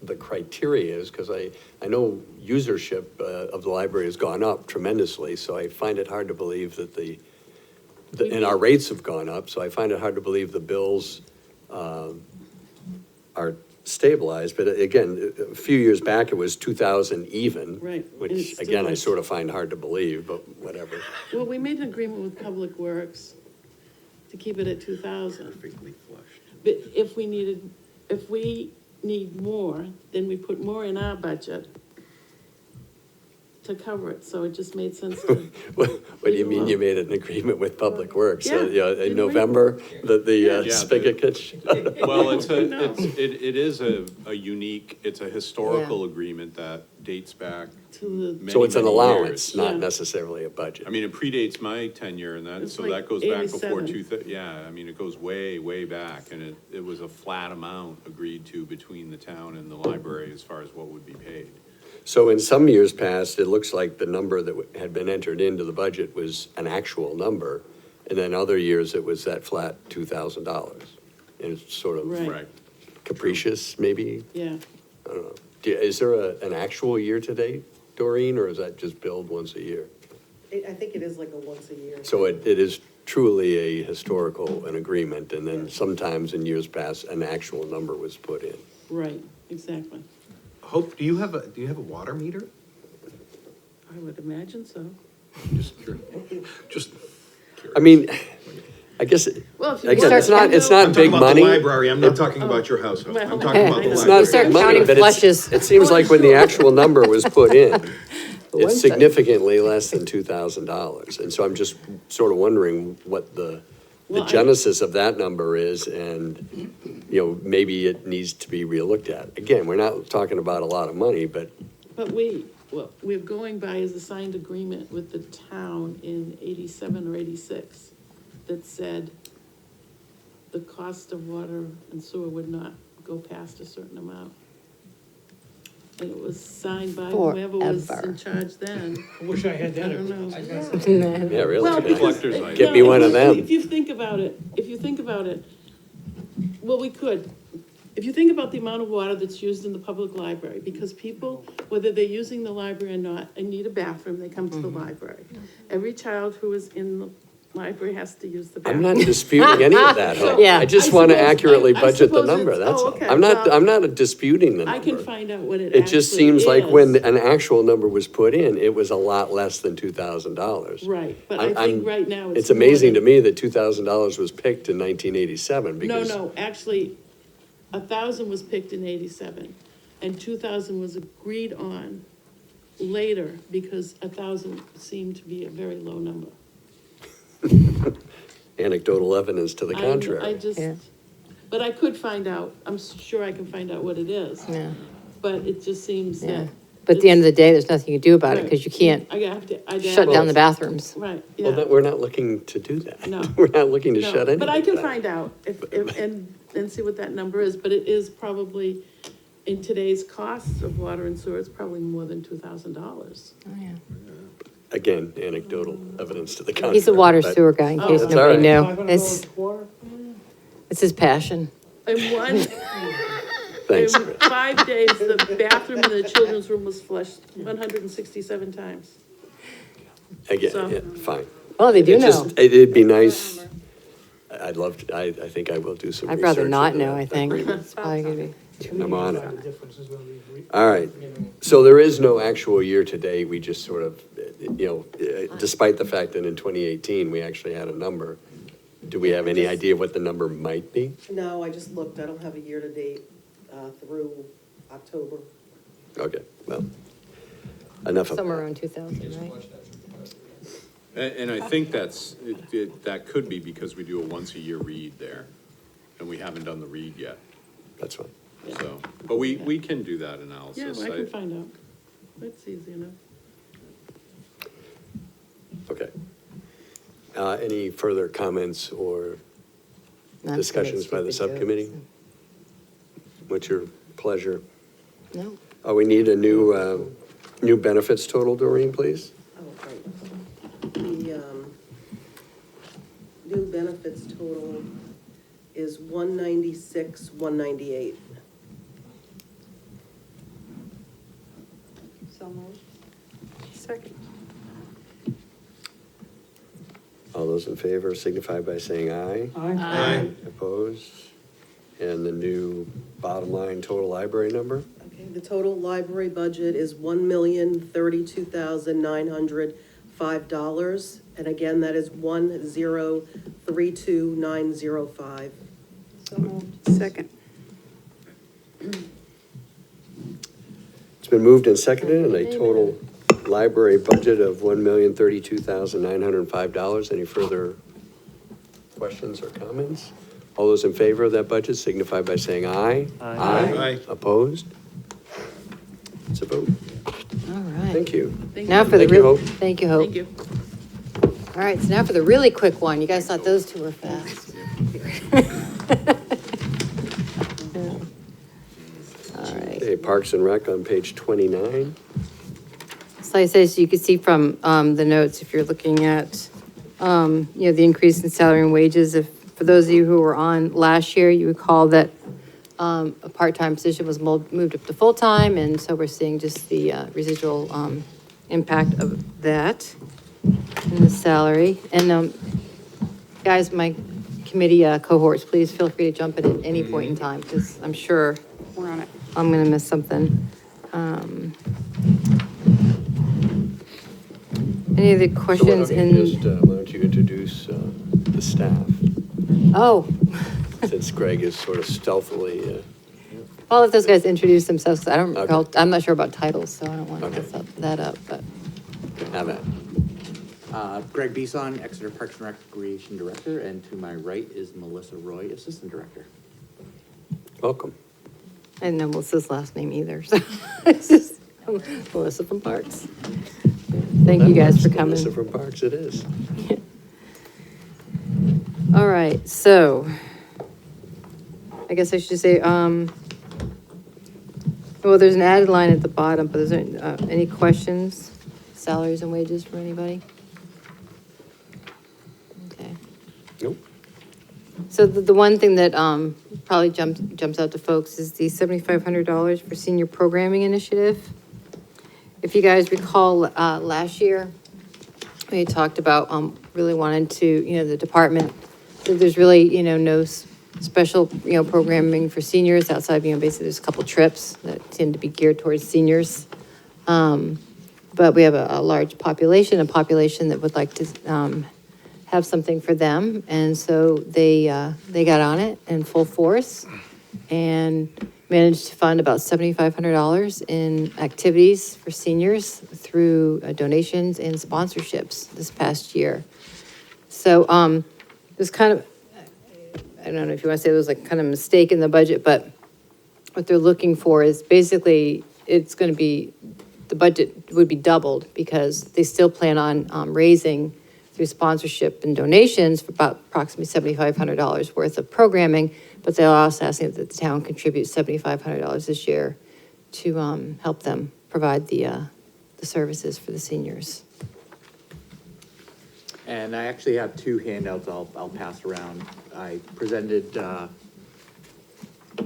the criteria is, because I know usership of the library has gone up tremendously, so I find it hard to believe that and our rates have gone up, so I find it hard to believe the bills are stabilized. But again, a few years back, it was 2,000 even. Right, and it's Which, still again, I is. sort of find hard to believe, but whatever. Well, we made an agreement with Public Works to keep it at 2,000. Perfectly flushed. But if we need more, then we put more in our budget to cover it, so it just made sense to. What do you mean you made an agreement with Public Works? Yeah, You know, in didn't we? November, the Yeah, spigot gets. Well, it is a unique, it's a historical Yeah. agreement that dates back To the, many, So it's an many allowance, years. not Yeah. necessarily a budget. I mean, it predates my tenure and that, It's so like that goes back before 87. yeah, I mean, it goes way, way back. And it was a flat amount agreed to between the town and the library as far as what would be paid. So in some years past, it looks like the number that had been entered into the budget was an actual number. And then other years, it was that flat $2,000. And it's sort of Right. capricious, maybe? yeah, I don't know. Is there an actual year-to-date, Doreen, or is that just billed once a year? I think it is like a once a year. So it is truly a historical, an agreement, and then sometimes in years past, an actual number was put in. right, exactly. Hope, do you have a water meter? I would imagine so. Just, I mean, I guess, Well, if you again, want it's to not, it's know- not I'm talking big about the money. library, I'm not talking about your household, I'm Well, talking about I the know. It's library. not Start big money, counting but flushes. it seems like when the actual number was put in, One it's side. significantly less than $2,000. And so I'm just sort of wondering what the Well, I- genesis of that number is, and, you know, maybe it needs to be relooked at. Again, we're not talking about a lot of money, but But we're going by as a signed agreement with the town in 87 or 86 that said the cost of water and sewer would not go past a certain amount. And it was signed by whoever was Forever. in charge then. I wish I had I that. don't know. yeah, really. Well, because- Collector's item. Get me No, one if of you- them. If you think about it, well, we could. If you think about the amount of water that's used in the public library, because people, whether they're using the library or not, and need a bathroom, they come to the library. Every child who is in the library has to use the I'm bathroom. not disputing any of that, Hope. Yeah. I just I want to suppose- accurately I budget the suppose number, it's- that's oh, all. okay, I'm not, well, I'm not disputing the I can number. find out what it It just actually seems like is. when an actual number was put in, it was a lot less than $2,000. Right, but I'm- I think right now It's more amazing to than- me that $2,000 was picked in 1987 No, because. no, actually, 1,000 was picked in 87, and 2,000 was agreed on later, because 1,000 seemed to be a very low number. Anecdotal evidence to the I contrary. just, Yeah. but I could find out, I'm sure I can find out what it is, Yeah, but it just seems yeah. that. But at the end of the day, there's nothing you can do about it, because you can't I'd have to. shut down the bathrooms. Right, Well, yeah. we're not looking to do that. No. We're not looking to No, shut anything but I can down. find out and see what that number is, but it is probably, in today's costs of water and sewer, it's probably more than $2,000. Oh, yeah. Again, anecdotal evidence to the contrary. He's a water but- sewer guy, in case That's nobody all knew. $500 It's, quarter? it's his passion. In one, Thanks, in Chris. 5 days, the bathroom in the children's room was flushed 167 times. Again, So- yeah, fine. Well, they do It's just- know. It'd be nice. I'd love to, I think I will do some I'd research. rather not into know, that I think. agreement. It's probably gonna be. I'm on it. Find the differences when we All right. So there is no actual year-to-date, we just sort of, you know, despite the fact that in 2018, we actually had a number. Do we have any idea what the number might be? No, I just looked, I don't have a year-to-date through October. Okay, well, enough of Somewhere that. around 2,000, right? And I think that could be because we do a once-a-year read there, and we haven't done the read yet, That's fine. so, but we can do that analysis. Yeah, I can find out. That's easy enough. Okay. Any further comments or Not discussions by the stupid subcommittee? jokes. What's your pleasure? No. Oh, we need a new benefits total, Doreen, please? Oh, right. The new benefits total is 196, 198. So moved. Second. All those in favor signify by saying aye. Aye. Opposed? And the new bottom line total library number? Okay, the total library budget is $1,032,905. And again, that is 1032905. So moved. Second. It's been moved and seconded, and a total library budget of $1,032,905. Any further questions or comments? All those in favor of that budget signify by saying aye. Aye. Aye. Opposed? It's a vote. All right. Thank you. Now for the Thank you, real, Hope. thank you, Hope. Thank you. All right, so now for the really quick one. You guys thought those two were fast. All right. Okay, Parks and Rec on page 29. So I say, so you can see from the notes, if you're looking at, the increase in salary and wages, for those of you who were on last year, you recall that a part-time position was moved up to full-time, and so we're seeing just the residual impact of that in the salary. And guys, my committee cohorts, please feel free to jump in at any point in time, because I'm sure We're on it. I'm gonna miss something. Any other questions So why don't you in? just, why don't you introduce the staff, Oh, since Greg is sort of stealthily, I'll let those guys introduce themselves, 'cause I don't Okay. recall, I'm not sure about titles, so I don't want to Okay. mess that up, but. have at. Greg Beeson, Exeter Parks and Recreation Director, and to my right is Melissa Roy, Assistant Director. Welcome. I didn't know Melissa's last name either, so it's just Melissa from Parks. Thank you guys for coming. Melissa from Parks, it is. All right, so I guess I should say, well, there's an added line at the bottom, but is there any questions, salaries and wages for anybody? Okay. Nope. So the one thing that probably jumps out to folks is the $7,500 for senior programming initiative. If you guys recall, last year, we talked about really wanting to, the department, so there's really, no special, programming for seniors outside, basically there's a couple trips that tend to be geared towards seniors. But we have a large population, that would like to have something for them. And so they got on it in full force and managed to fund about $7,500 in activities for seniors through donations and sponsorships this past year. So it was kind of, I don't know if you want to say it was like kind of a mistake in the budget, but what they're looking for is basically, it's going to be, the budget would be doubled because they still plan on raising through sponsorship and donations for about approximately $7,500 worth of programming, but they're also asking that the town contribute $7,500 this year to help them provide the services for the seniors. And I actually have two handouts I'll pass around. I presented,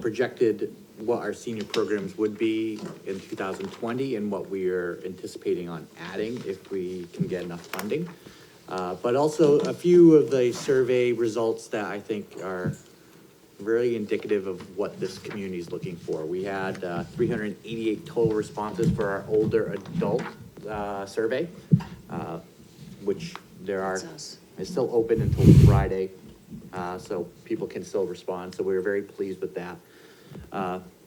projected what our senior programs would be in 2020 and what we are anticipating on adding if we can get enough funding. But also a few of the survey results that I think are very indicative of what this community is looking for. We had 388 total responses for our older adult survey, which is still open until Friday, so people can still respond. So we were very pleased with that.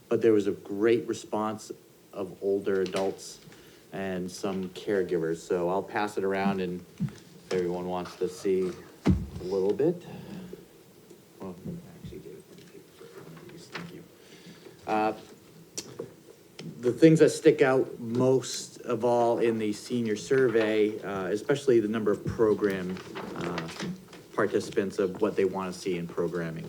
But there was a great response of older adults and some caregivers. So I'll pass it around, and if everyone wants to see a little bit. Well, actually, thank you. The things that stick out most of all in the senior survey, especially the number of program participants of what they want to see in programming.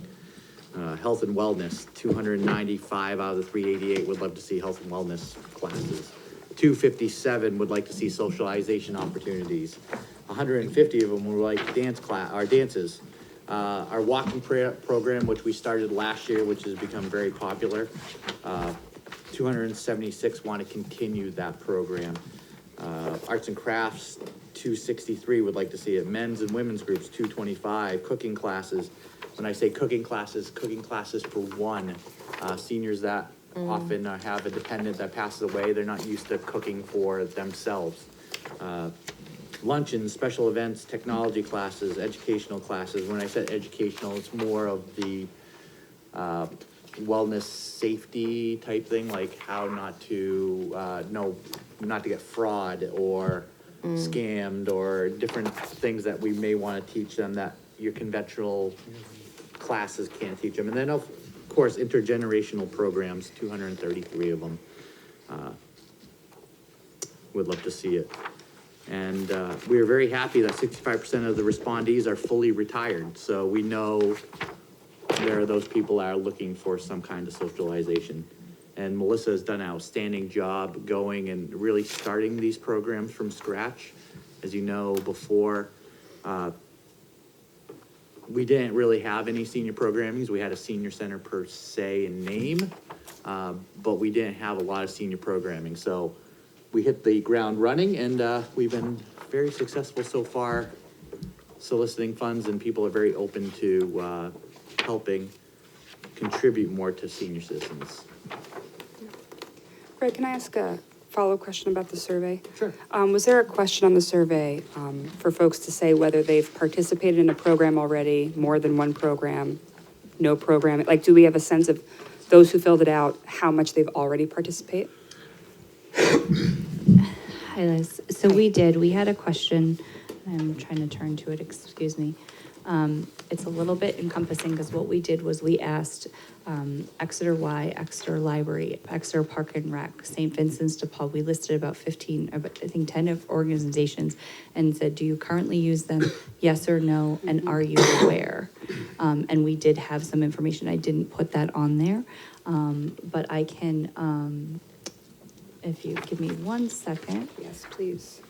Health and wellness, 295 out of the 388 would love to see health and wellness classes. 257 would like to see socialization opportunities. 150 of them would like dances. Our walking program, which we started last year, which has become very popular. 276 want to continue that program. Arts and crafts, 263 would like to see it. Men's and women's groups, 225. Cooking classes. When I say cooking classes for one. Seniors that often have a dependent that passes away, they're not used to cooking for themselves. Luncheons, special events, technology classes, educational classes. When I said educational, it's more of the wellness safety type thing, like how not to, not to get fraud or scammed, or different things that we may want to teach them that your conventional classes can't teach them. And then, of course, intergenerational programs, 233 of them. Would love to see it. And we are very happy that 65% of the respondees are fully retired. So we know there are those people that are looking for some kind of socialization. And Melissa has done an outstanding job going and really starting these programs from scratch. As you know, before, we didn't really have any senior programmings. We had a senior center per se in name, but we didn't have a lot of senior programming. So we hit the ground running, and we've been very successful so far soliciting funds, and people are very open to helping contribute more to senior citizens. Greg, can I ask a follow-up question about the survey? Sure. Was there a question on the survey for folks to say whether they've participated in a program already, more than one program, no program? Like, do we have a sense of those who filled it out, how much they've already participated? Hi, Liz. So we had a question. I'm trying to turn to it, excuse me. It's a little bit encompassing because what we did was we asked Exeter Y, Exeter Library, Exeter Park and Rec, St. Vincent's de Paul. We listed about 15, I think 10 of organizations, and said, do you currently use them? Yes or no? And are you aware? And we did have some information. I didn't put that on there, but I can, if you give me 1 second. Yes, please.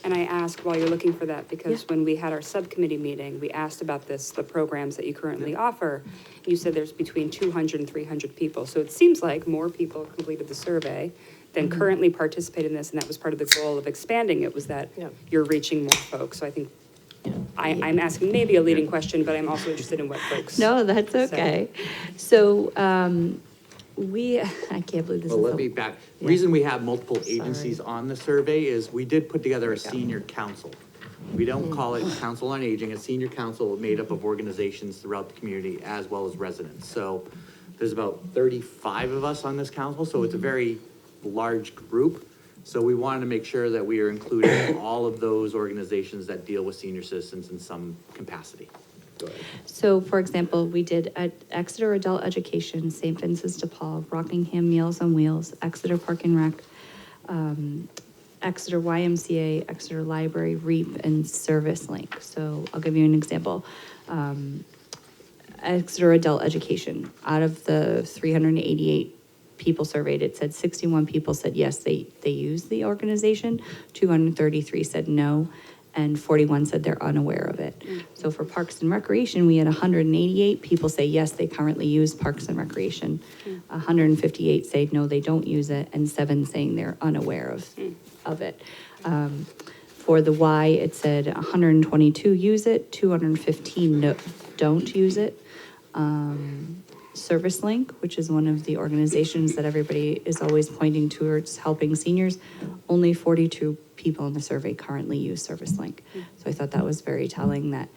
And I asked while you're looking for that, because when we had our subcommittee meeting, we asked about this, the programs that you currently offer. You said there's between 200 and 300 people. So it seems like more people completed the survey than currently participate in this. And that was part of the goal of expanding it, was that you're reaching more folks. So I think I'm asking maybe a leading question, but I'm also interested in what folks. No, that's okay. So, I can't believe this is. Well, let me back. Reason we have multiple agencies on the survey is we did put together a senior council. We don't call it Council on Aging, a senior council made up of organizations throughout the community as well as residents. So there's about 35 of us on this council, so it's a very large group. So we wanted to make sure that we are including all of those organizations that deal with senior citizens in some capacity. Go ahead. So, for example, we did at Exeter Adult Education, St. Vincent's de Paul, Rockingham Meals on Wheels, Exeter Park and Rec, Exeter YMCA, Exeter Library, REAP, and Service Link. So I'll give you an example. Exeter Adult Education, out of the 388 people surveyed, it said 61 people said yes, they use the organization, 233 said no, and 41 said they're unaware of it. So for Parks and Recreation, we had 188 people say yes, they currently use Parks and Recreation. 158 say no, they don't use it, and 7 saying they're unaware of it. For the Y, it said 122 use it, 215 don't use it. Service Link, which is one of the organizations that everybody is always pointing towards helping seniors, only 42 people in the survey currently use Service Link. So I thought that was very telling that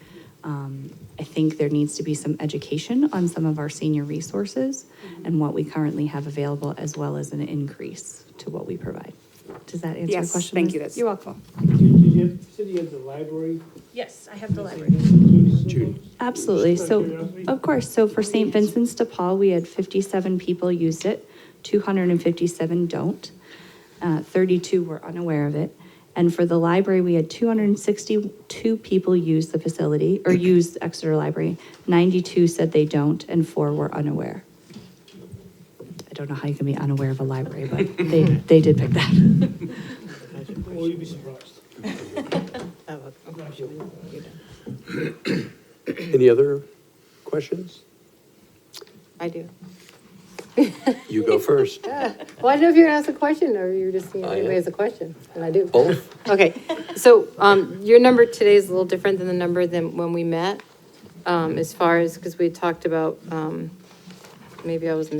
I think there needs to be some education on some of our senior resources and what we currently have available, as well as an increase to what we provide. Does that answer your question? Thank Liz? you. You're welcome. You said you had the library? Yes, I have the library. Jude. Absolutely. Just out So, of curiosity. of course, so for St. Vincent's de Paul, we had 57 people used it, 257 don't, 32 were unaware of it. And for the library, we had 262 people use the facility, or use Exeter Library. 92 said they don't, and 4 were unaware. I don't know how you can be unaware of a library, but they did pick that. Well, you'd be surprised. Any other questions? I do. You go first. Well, I didn't know if you were gonna ask a question, or you were just seeing if I anybody am. has a question, and I do. Both? Okay, so, your number today is a little different than the number than when we met, as far as, because we talked about, maybe I was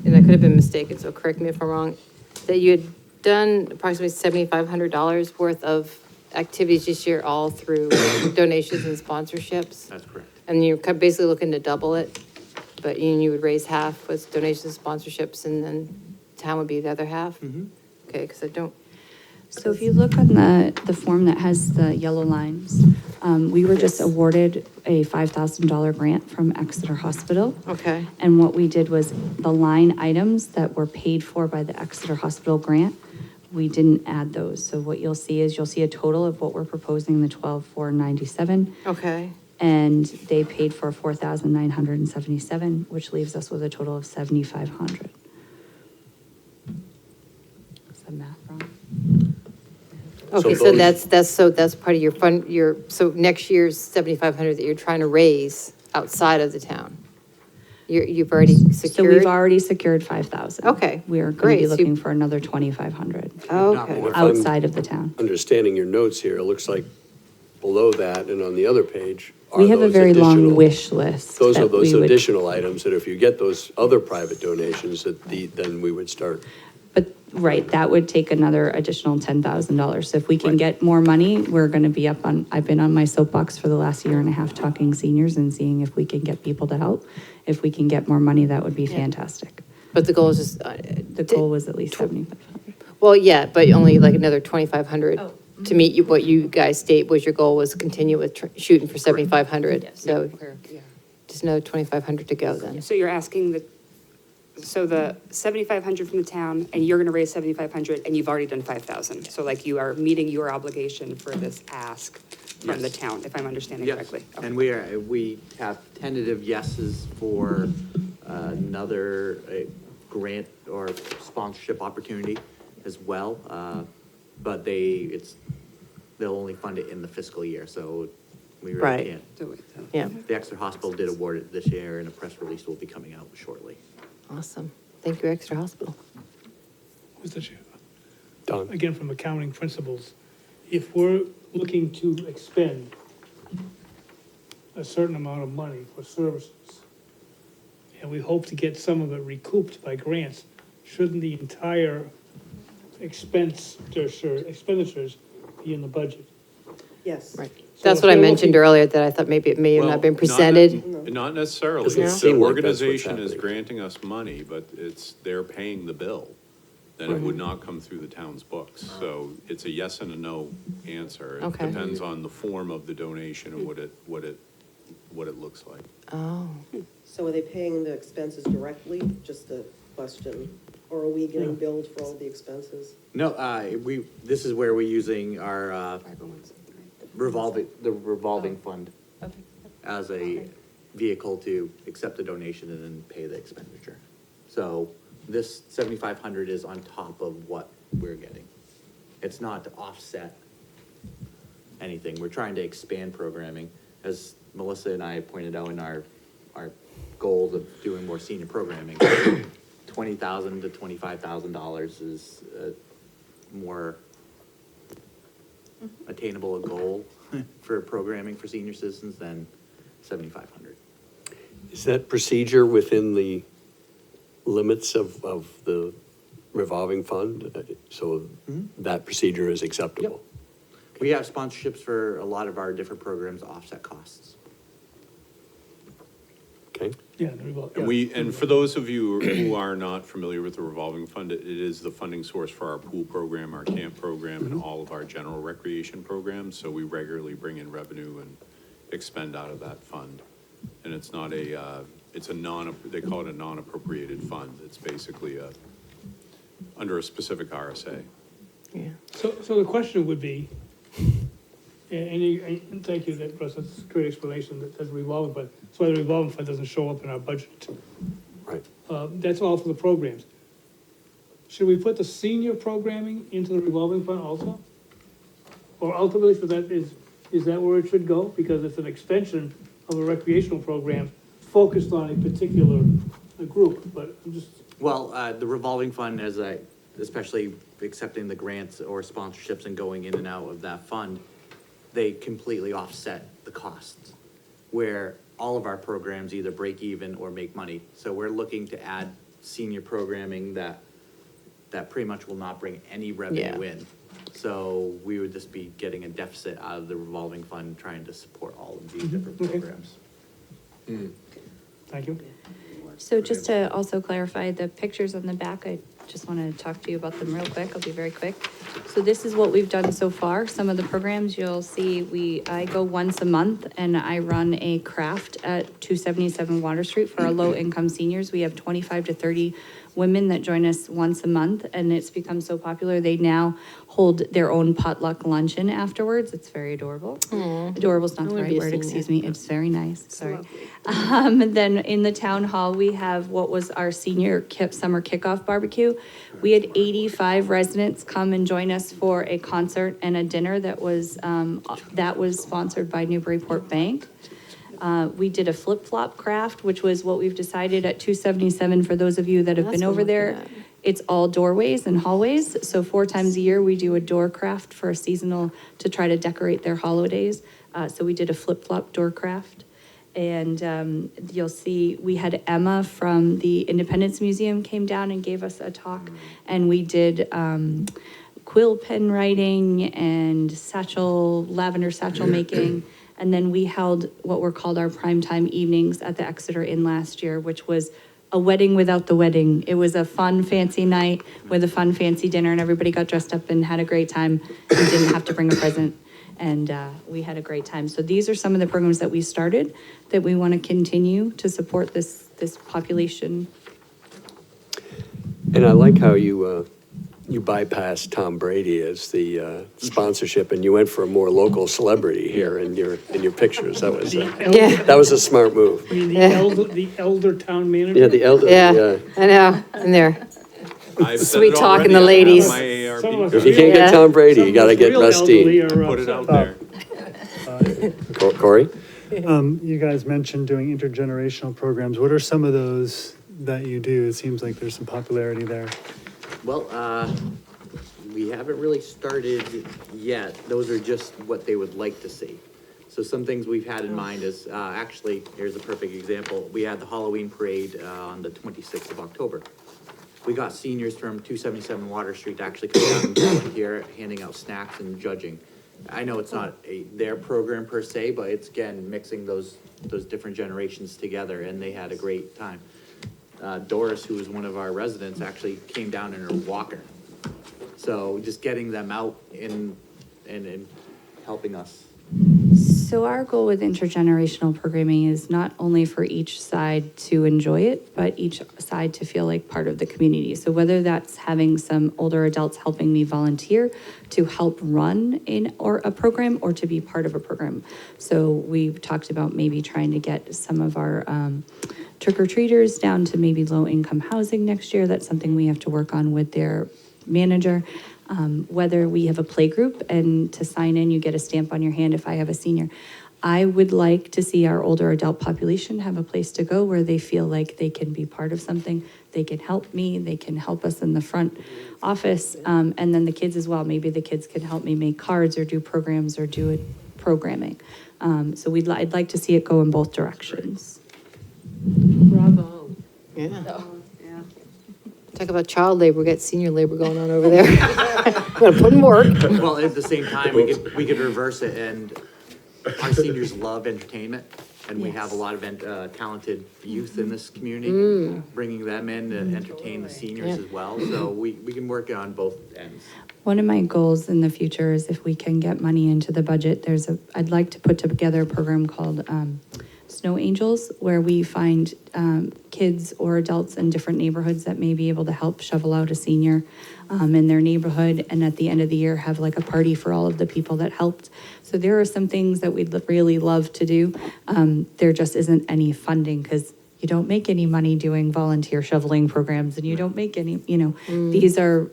and I could have been mistaken, so correct me if I'm wrong, that you had done approximately $7,500 worth of activities this year all through donations and sponsorships? That's correct. And you're basically looking to double it, but you would raise half with donations, sponsorships, and then town would be the other half? Mm-hmm. Okay, because I don't, So if you look on the form that has the yellow lines, we were just awarded a $5,000 grant from Exeter Hospital. okay, And what we did was the line items that were paid for by the Exeter Hospital grant, we didn't add those. So what you'll see is you'll see a total of what we're proposing, the 12,497. okay. And they paid for 4,977, which leaves us with a total of 7,500. Is the math wrong? Okay, so those- that's part of your fund, so next year's 7,500 that you're trying to raise outside of the town? You've already So we've secured? already secured 5,000. Okay, We are going to great. be So you- looking for another 2,500 Okay, If I'm outside of the town. Understanding your notes here, it looks like below that and on the other page are We have a those very long additional- wish list. Those are that those we would- additional items that if you get those other private donations, then we would start. But, right, that would take another additional $10,000. So if we can get more money, we're gonna be up on, I've been on my soapbox for the last year and a half talking seniors and seeing if we can get people to help. If we can get more money, that would be fantastic. but the goal is just, The goal was at least 7,500. well, yeah, but only like another 2,500 to meet you, what you guys state was your goal was continue with shooting for 7,500. So Yeah. just another 2,500 to go then. So you're asking so the 7,500 from the town, and you're gonna raise 7,500, and you've already done 5,000. So like you are meeting your obligation for this ask from the Yes. town, if I'm understanding Yes, correctly. Okay. and we have tentative yeses for another grant or sponsorship opportunity as well. But they'll only fund it in the fiscal year, so we really Right. can't. So wait, so- Yeah, The Exeter Hospital did award it this year, and a press release will be coming out shortly. awesome. Thank you, Exeter Hospital. Mr. Chair, Don? again, from accounting principles, if we're looking to expend a certain amount of money for services, and we hope to get some of it recouped by grants, shouldn't the entire expenditures be in the budget? Yes. Right. So That's if what I we're mentioned looking- earlier, that I thought maybe it may have Well, not been presented. Not necessarily. Doesn't The seem like that's what's organization is happening. granting us money, but they're paying the bill. Then it would not come through the town's books. So it's a yes and a no answer. It Okay. depends on the form of the donation and what it looks like. Oh, So are they paying the expenses directly? Just a question. Or are we getting billed for all the expenses? No, this is where we're using our revolving fund as a vehicle to accept the donation and then pay the expenditure. So this 7,500 is on top of what we're getting. It's not to offset anything. We're trying to expand programming. As Melissa and I pointed out in our goals of doing more senior programming, $20,000 to $25,000 is more attainable a goal for programming for senior citizens than 7,500. Is that procedure within the limits of the revolving fund? So that procedure is acceptable? We have sponsorships for a lot of our different programs to offset costs. Okay? Yeah. And for those of you who are not familiar with the revolving fund, it is the funding source for our pool program, our camp program, and all of our general recreation programs. So we regularly bring in revenue and expend out of that fund. And it's not they call it a non-appropriated fund. It's basically under a specific RSA. yeah. So the question would be, and thank you, Russ, that's a great explanation, that there's a revolving fund. That's why the revolving fund doesn't show up in our budget. Right. That's all for the programs. Should we put the senior programming into the revolving fund also? Or ultimately, so that is that where it should go? Because it's an extension of a recreational program focused on a particular group, but I'm just, Well, the revolving fund, especially accepting the grants or sponsorships and going in and out of that fund, they completely offset the costs, where all of our programs either break even or make money. So we're looking to add senior programming that pretty much will not bring any revenue in. So we would just be getting a deficit out of the revolving fund, trying to support all of these different programs. Thank you. So just to also clarify, the pictures on the back, I just want to talk to you about them real quick. I'll be very quick. So this is what we've done so far. Some of the programs you'll see, I go once a month and I run a craft at 277 Water Street for our low-income seniors. We have 25 to 30 women that join us once a month, and it's become so popular. They now hold their own potluck luncheon afterwards. It's very adorable. Adorable's not the right word, excuse me. It's very nice, sorry. Then in the town hall, we have what was our senior summer kickoff barbecue. We had 85 residents come and join us for a concert and a dinner that was sponsored by Newburyport Bank. We did a flip-flop craft, which was what we've decided at 277 for those of you that have been over there. It's all doorways and hallways. So 4 times a year, we do a door craft for a seasonal to try to decorate their holidays. So we did a flip-flop door craft. And you'll see, we had Emma from the Independence Museum came down and gave us a talk. And we did quill pen writing and lavender satchel making. And then we held what were called our primetime evenings at the Exeter Inn last year, which was a wedding without the wedding. It was a fun, fancy night with a fun, fancy dinner, and everybody got dressed up and had a great time. We didn't have to bring a present, and we had a great time. So these are some of the programs that we started that we want to continue to support this population. And I like how you bypassed Tom Brady as the sponsorship, and you went for a more local celebrity here in your pictures. That was a smart move. I mean, the elder town manager? Yeah, the elder. Yeah, I know, and they're I've said sweet it talking already, the I have ladies. my ARP Some of us If you can't get Tom Brady, you gotta get Rustine. Put it out there. Corey? You guys mentioned doing intergenerational programs. What are some of those that you do? It seems like there's some popularity there. Well, we haven't really started yet. Those are just what they would like to see. So some things we've had in mind is, actually, here's a perfect example. We had the Halloween parade on the 26th of October. We got seniors from 277 Water Street to actually come down and volunteer, handing out snacks and judging. I know it's not their program per se, but it's, again, mixing those different generations together, and they had a great time. Doris, who was one of our residents, actually came down in her walker. So just getting them out and helping us. So our goal with intergenerational programming is not only for each side to enjoy it, but each side to feel like part of the community. So whether that's having some older adults helping me volunteer to help run a program or to be part of a program. So we've talked about maybe trying to get some of our trick-or-treaters down to maybe low-income housing next year. That's something we have to work on with their manager. Whether we have a play group, and to sign in, you get a stamp on your hand if I have a senior. I would like to see our older adult population have a place to go where they feel like they can be part of something. They can help me, they can help us in the front office, and then the kids as well. Maybe the kids can help me make cards or do programs or do programming. So I'd like to see it go in both directions. Bravo. Yeah. Talk about child labor, we got senior labor going on over there. Gotta put in work. Well, at the same time, we could reverse it, and our seniors love entertainment, and we have a lot of talented youth in this community, bringing them in to entertain the seniors as well. So we can work on both ends. One of my goals in the future is if we can get money into the budget, I'd like to put together a program called Snow Angels, where we find kids or adults in different neighborhoods that may be able to help shovel out a senior in their neighborhood, and at the end of the year have like a party for all of the people that helped. So there are some things that we'd really love to do. There just isn't any funding because you don't make any money doing volunteer shoveling programs, and you don't make any,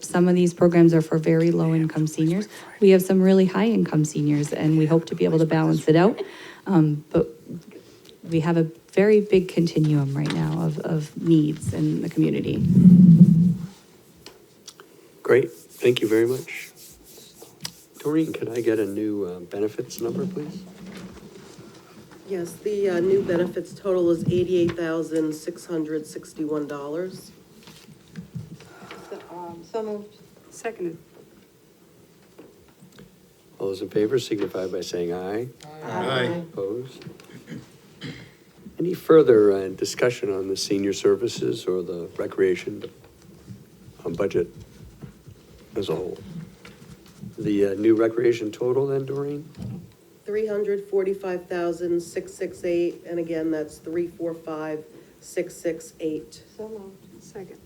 some of these programs are for very low income seniors. We have some really high income seniors, and we hope to be able to balance it out. But we have a very big continuum right now of needs in the community. Great, thank you very much. Doreen, can I get a new benefits number, please? Yes, the new benefits total is $88,661. So moved. Seconded. All those in favor signify by saying aye. Aye. Opposed? Any further discussion on the senior services or the recreation budget as a whole? The new recreation total then, Doreen? 345,668, and again, that's 345,668. So moved. Second.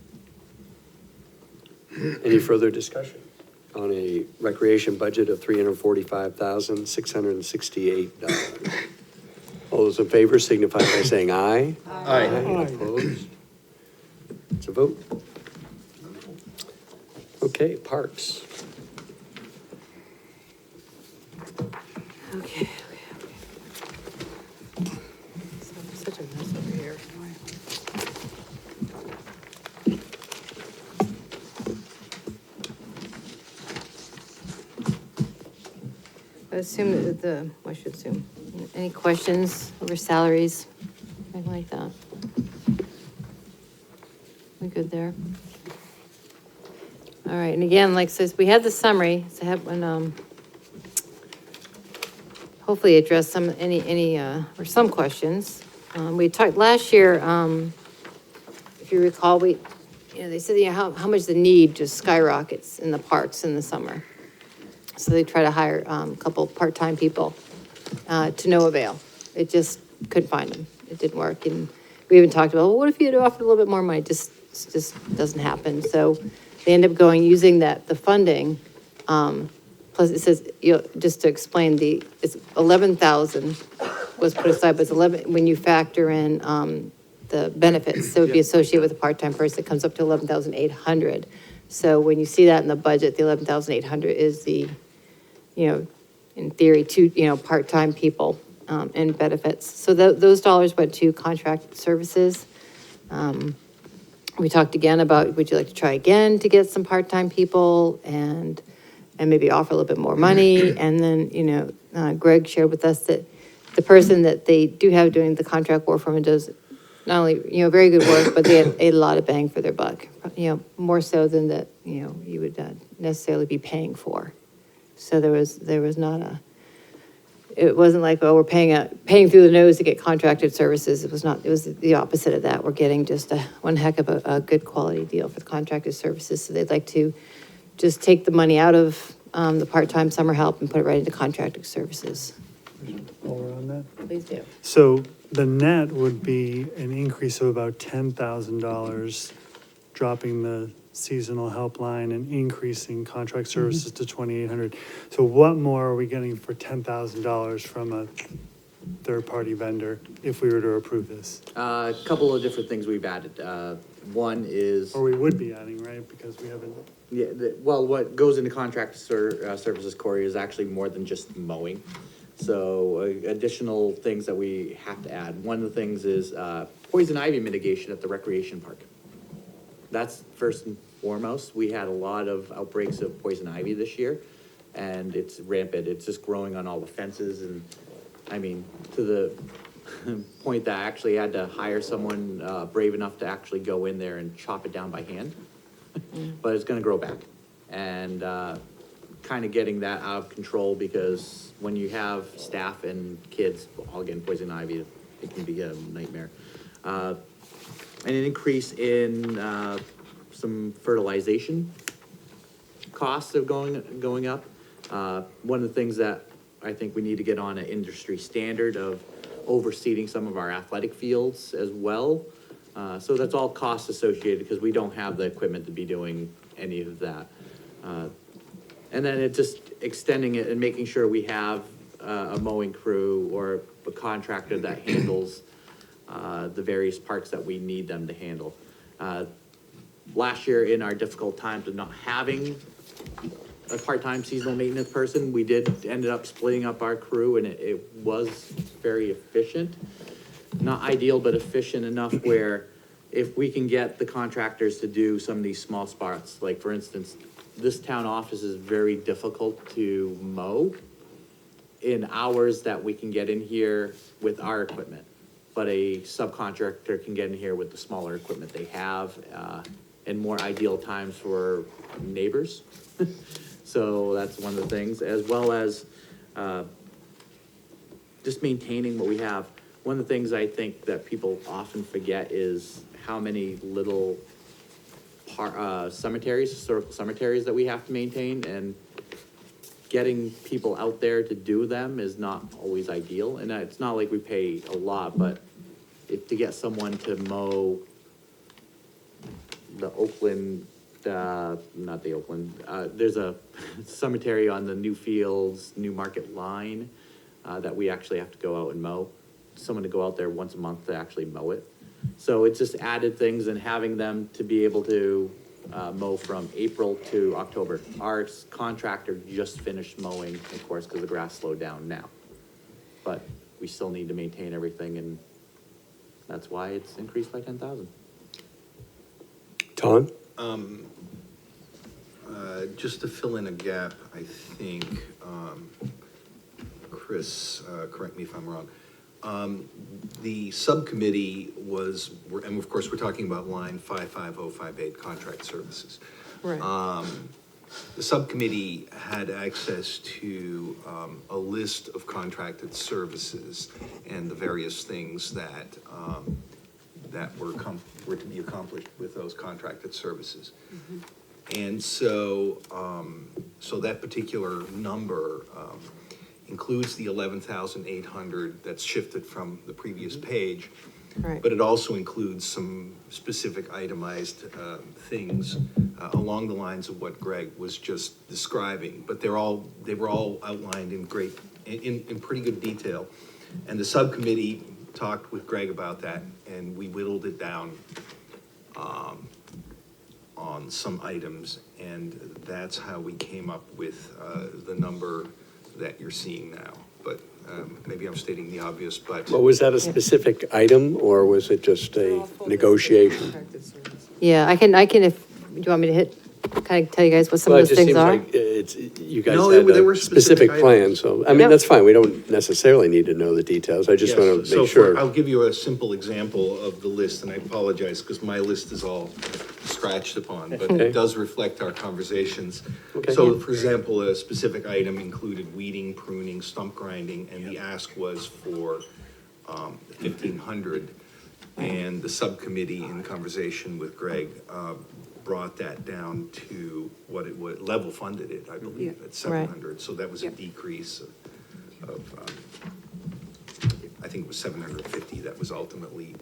Any further discussion on a recreation budget of $345,668? All those in favor signify by saying aye. Aye. Opposed? It's a vote. Okay, parks. Okay. Such a mess over here. I assume that I should assume, any questions over salaries, anything like that? We good there? All right, and again, like says, we had the summary, so have when, hopefully address some, any, or some questions. We talked last year, if you recall, they said, how much the need just skyrockets in the parks in the summer. So they try to hire, a couple part-time people, to no avail. It just couldn't find them. It didn't work. And we even talked about, well, what if you had offered a little bit more money? Just doesn't happen. So they end up using the funding, plus it says, just to explain it's 11,000 was put aside, but it's 11, when you factor in, the benefits, so it'd be associated with a part-time person, it comes up to 11,800. So when you see that in the budget, the 11,800 is the, in theory, two, part-time people, and benefits. So those dollars went to contract services. We talked again about, would you like to try again to get some part-time people and maybe offer a little bit more money? And then, Greg shared with us that the person that they do have doing the contract work for him does not only, very good work, but they have a lot of bang for their buck, more so than that, you would necessarily be paying for. So there was not it wasn't like, oh, we're paying through the nose to get contracted services. It was not, it was the opposite of that. We're getting just one heck of a good quality deal for the contracted services. So they'd like to just take the money out of the part-time summer help and put it right into contracted services. While we're on that. Please do. So the net would be an increase of about $10,000, dropping the seasonal helpline and increasing contract services to 2,800. So what more are we getting for $10,000 from a third-party vendor if we were to approve this? A couple of different things we've added. One is. Or we would be adding, right? Because we haven't. Yeah, well, what goes into contract services, Corey, is actually more than just mowing. So additional things that we have to add. One of the things is poison ivy mitigation at the recreation park. That's first and foremost. We had a lot of outbreaks of poison ivy this year, and it's rampant. It's just growing on all the fences, and I mean, to the point that I actually had to hire someone brave enough to actually go in there and chop it down by hand. But it's gonna grow back, and kind of getting that out of control, because when you have staff and kids all getting poison ivy, it can be a nightmare. And an increase in some fertilization costs of going up. One of the things that I think we need to get on an industry standard of overseeding some of our athletic fields as well. So that's all cost associated, because we don't have the equipment to be doing any of that. And then it's just extending it and making sure we have a mowing crew or a contractor that handles the various parks that we need them to handle. Last year, in our difficult times of not having a part-time seasonal maintenance person, we ended up splitting up our crew, and it was very efficient. Not ideal, but efficient enough where if we can get the contractors to do some of these small spots, like for instance, this town office is very difficult to mow in hours that we can get in here with our equipment. But a subcontractor can get in here with the smaller equipment they have, and more ideal times for neighbors. So that's one of the things, as well as, just maintaining what we have. One of the things I think that people often forget is how many little cemeteries, historical cemeteries that we have to maintain, and getting people out there to do them is not always ideal. And it's not like we pay a lot, but to get someone to mow the Oakland, not the Oakland, there's a cemetery on the Newfields, Newmarket line, that we actually have to go out and mow. Someone to go out there once a month to actually mow it. So it's just added things, and having them to be able to mow from April to October. Our contractor just finished mowing, of course, because the grass slowed down now. But we still need to maintain everything, and that's why it's increased by 10,000. Tom? Just to fill in a gap, I think, Chris, correct me if I'm wrong. The subcommittee was, and of course, we're talking about line 55058, contract services. Right. The subcommittee had access to a list of contracted services and the various things that were to be accomplished with those contracted services. And so, so that particular number includes the 11,800 that's shifted from the previous page. Right. But it also includes some specific itemized things along the lines of what Greg was just describing. But they were all outlined in pretty good detail. And the subcommittee talked with Greg about that, and we whittled it down on some items, and that's how we came up with the number that you're seeing now. But maybe I'm stating the obvious, but. Well, was that a specific item, or was it just a negotiation? Yeah, I can, if, do you want me to kind of tell you guys what some Well, of it those just things seems are? like it's, you guys No, had there were a specific specific plan, items. so, I mean, that's fine, we don't necessarily need to know the details, I just Yes, want to so make sure. I'll give you a simple example of the list, and I apologize, because my list is all scratched upon, but Okay. it does reflect our conversations. Okay. So, for example, a specific item included weeding, pruning, stump grinding, and the ask was for 1,500. And the subcommittee, in conversation with Greg, brought that down to what it would, level funded it, I believe, at 700. So that was a decrease of I think it was 750 that was ultimately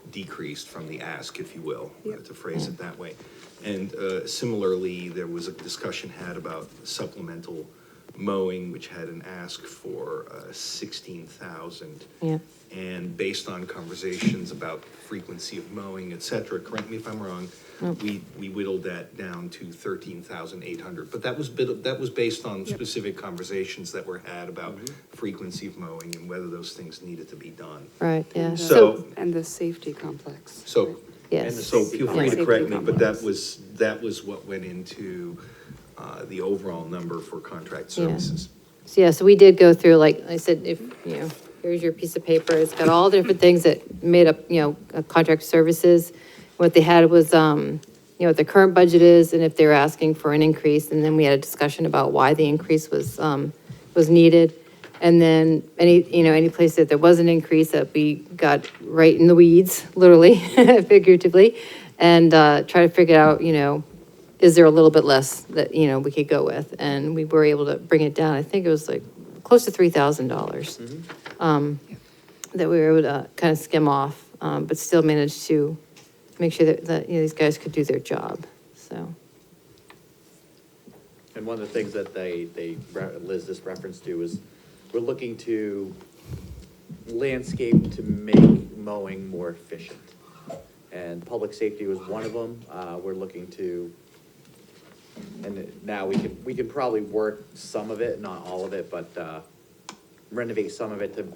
decreased from the ask, if you will, to phrase it that way. And similarly, there was a discussion had about supplemental mowing, which had an ask for 16,000. Yeah. And based on conversations about frequency of mowing, et cetera, correct me if I'm wrong, we whittled that down to 13,800. But that was based on specific conversations that were had about frequency of mowing and whether those things needed to be done. Right, yeah. So, And the safety complex. so, Yes. so feel free to Safety correct me, but complex. that was what went into the overall number for contract services. So, yeah, so we did go through, like I said, if, here's your piece of paper, it's got all the different things that made up, contract services. What they had was, what the current budget is, and if they were asking for an increase, and then we had a discussion about why the increase was needed. And then any place that there was an increase that we got right in the weeds, literally, figuratively, and try to figure out, is there a little bit less that, we could go with? And we were able to bring it down. I think it was like close to $3,000 that we were able to kind of skim off, but still managed to make sure that these guys could do their job, so. And one of the things that Liz just referenced to is, we're looking to landscape to make mowing more efficient. And public safety was one of them. We're looking to, and now we can probably work some of it, not all of it, but renovate some of it to,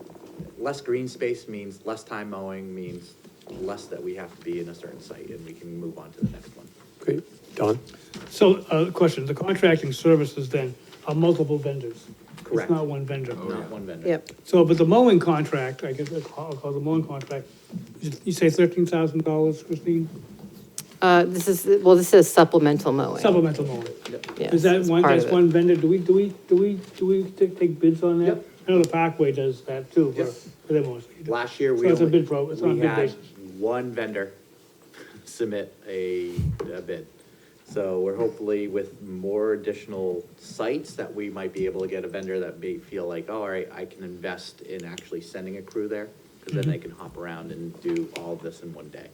less green space means less time mowing, means less that we have to be in a certain site, and we can move on to the next one. Great, Don? So, question, the contracting services then are multiple vendors? Correct. It's not one vendor? Not one vendor. Yep. So, but the mowing contract, I guess I'll call the mowing contract, you say $13,000, Christine? This is supplemental mowing. Supplemental mowing. Yeah, Is that it's one, part that's of it. one vendor, do we take bids on that? Yep. I know the Parkway does that too, Yep. for them mostly. Last year, So we it's a only, bid pro, it's on a we bid had basis. one vendor submit a bid. So we're hopefully with more additional sites that we might be able to get a vendor that may feel like, oh, all right, I can invest in actually sending a crew there. Cause then they can hop around and do all of this in one day.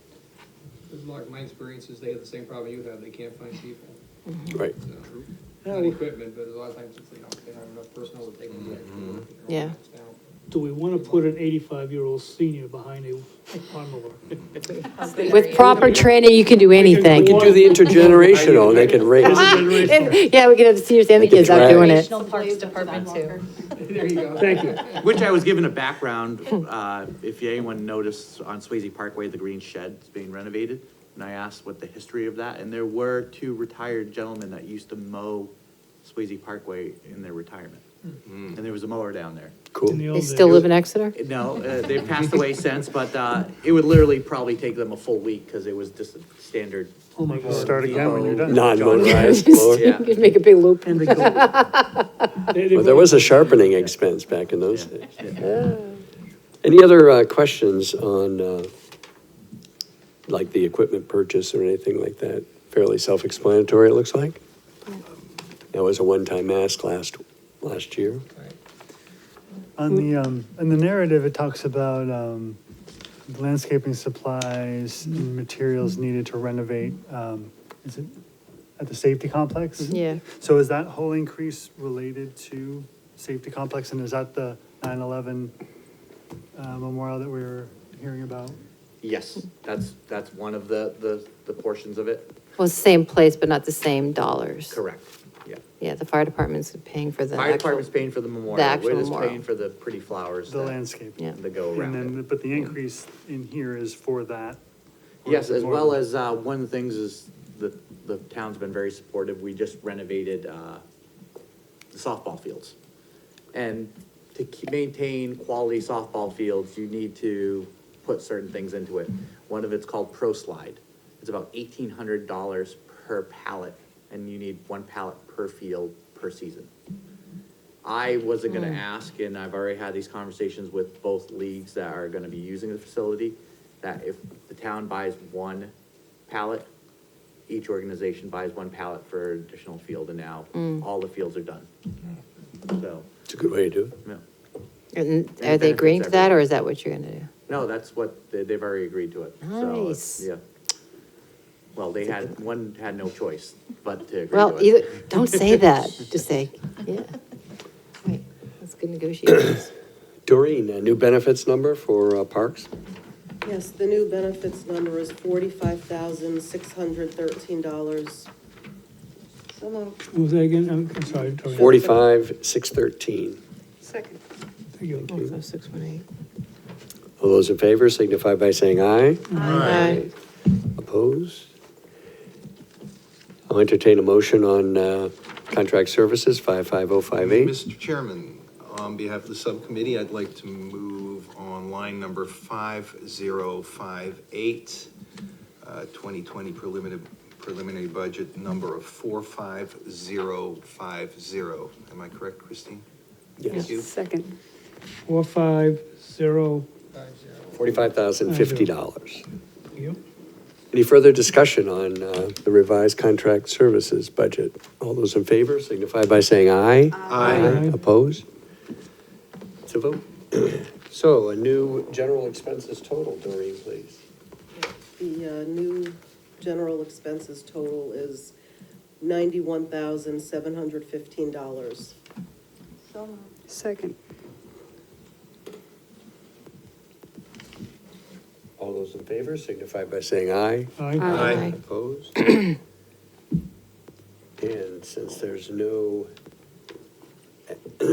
My experience is they have the same problem you have, they can't find people. Right. Not equipment, but a lot of times it's, they don't have enough personnel that they can get. Yeah. Do we wanna put an 85-year-old senior behind a lawnmower? With proper training, you can do anything. We could do the intergenerational, they could race. Yeah, we could have the seniors and the kids out doing it. Regional Parks Department too. There you go. Thank you. Which I was given a background, if anyone noticed on Swayze Parkway, the green shed is being renovated. And I asked what the history of that, and there were two retired gentlemen that used to mow Swayze Parkway in their retirement. And there was a mower down there. Cool. In the old They days. still live in Exeter? No, they've passed away since, but, it would literally probably take them a full week, because it was just a standard. Oh my God. Start again when you're done. Non-motorized mower. Yeah. You could make a big loop. And they go. Well, there was a sharpening expense back in those days. Any other questions on, like the equipment purchase or anything like that? Fairly self-explanatory, it looks like. That was a one-time ask last year. On in the narrative, it talks about, landscaping supplies and materials needed to renovate, is it at the safety complex? Yeah. So is that whole increase related to safety complex, and is that the 9/11 memorial that we were hearing about? Yes, that's one of the portions of it. Well, it's the same place, but not the same dollars. Correct, yeah. Yeah, the fire department's paying for the Fire actual, department's paying for the memorial. actual We're just memorial. paying for the pretty flowers. The that- landscape. Yeah. That go And around it. then, but the increase in here is for that? Or Yes, is it as more- well as, one of the things is the town's been very supportive. We just renovated, the softball fields. And to maintain quality softball fields, you need to put certain things into it. One of it's called Pro Slide. It's about $1,800 per pallet, and you need one pallet per field per season. I wasn't gonna ask, and I've already had these conversations with both leagues that are gonna be using the facility, that if the town buys one pallet, each organization buys one pallet for additional field, and now all the fields are done. So, It's a good way to do it. no, And are benefits they agreeing to that, everyone. or is that what you're gonna do? no, that's what, they've already agreed to it. So, Nice. yeah. Well, one had no choice but to agree Well, to either, it. don't say that, just say, yeah. Right, that's good negotiations. Doreen, a new benefits number for parks? Yes, the new benefits number is $45,613. So moved. What was that again? I'm sorry. Tori. 45,613. Second. Thank you. So 618. All those in favor signify by saying aye. Aye. Opposed? I'll entertain a motion on contract services, 55058. Mr. Chairman, on behalf of the subcommittee, I'd like to move on line number 5058, 2020 preliminary budget number of 45050. Am I correct, Christine? Yes. you. Second. 450. $45,050. Thank you. Any further discussion on the revised contract services budget? All those in favor signify by saying aye. Aye. Opposed? It's a vote. So a new general expenses total, Doreen, please. The new general expenses total is $91,715. So moved. Second. All those in favor signify by saying aye. Aye. Aye. Opposed? And since there's no,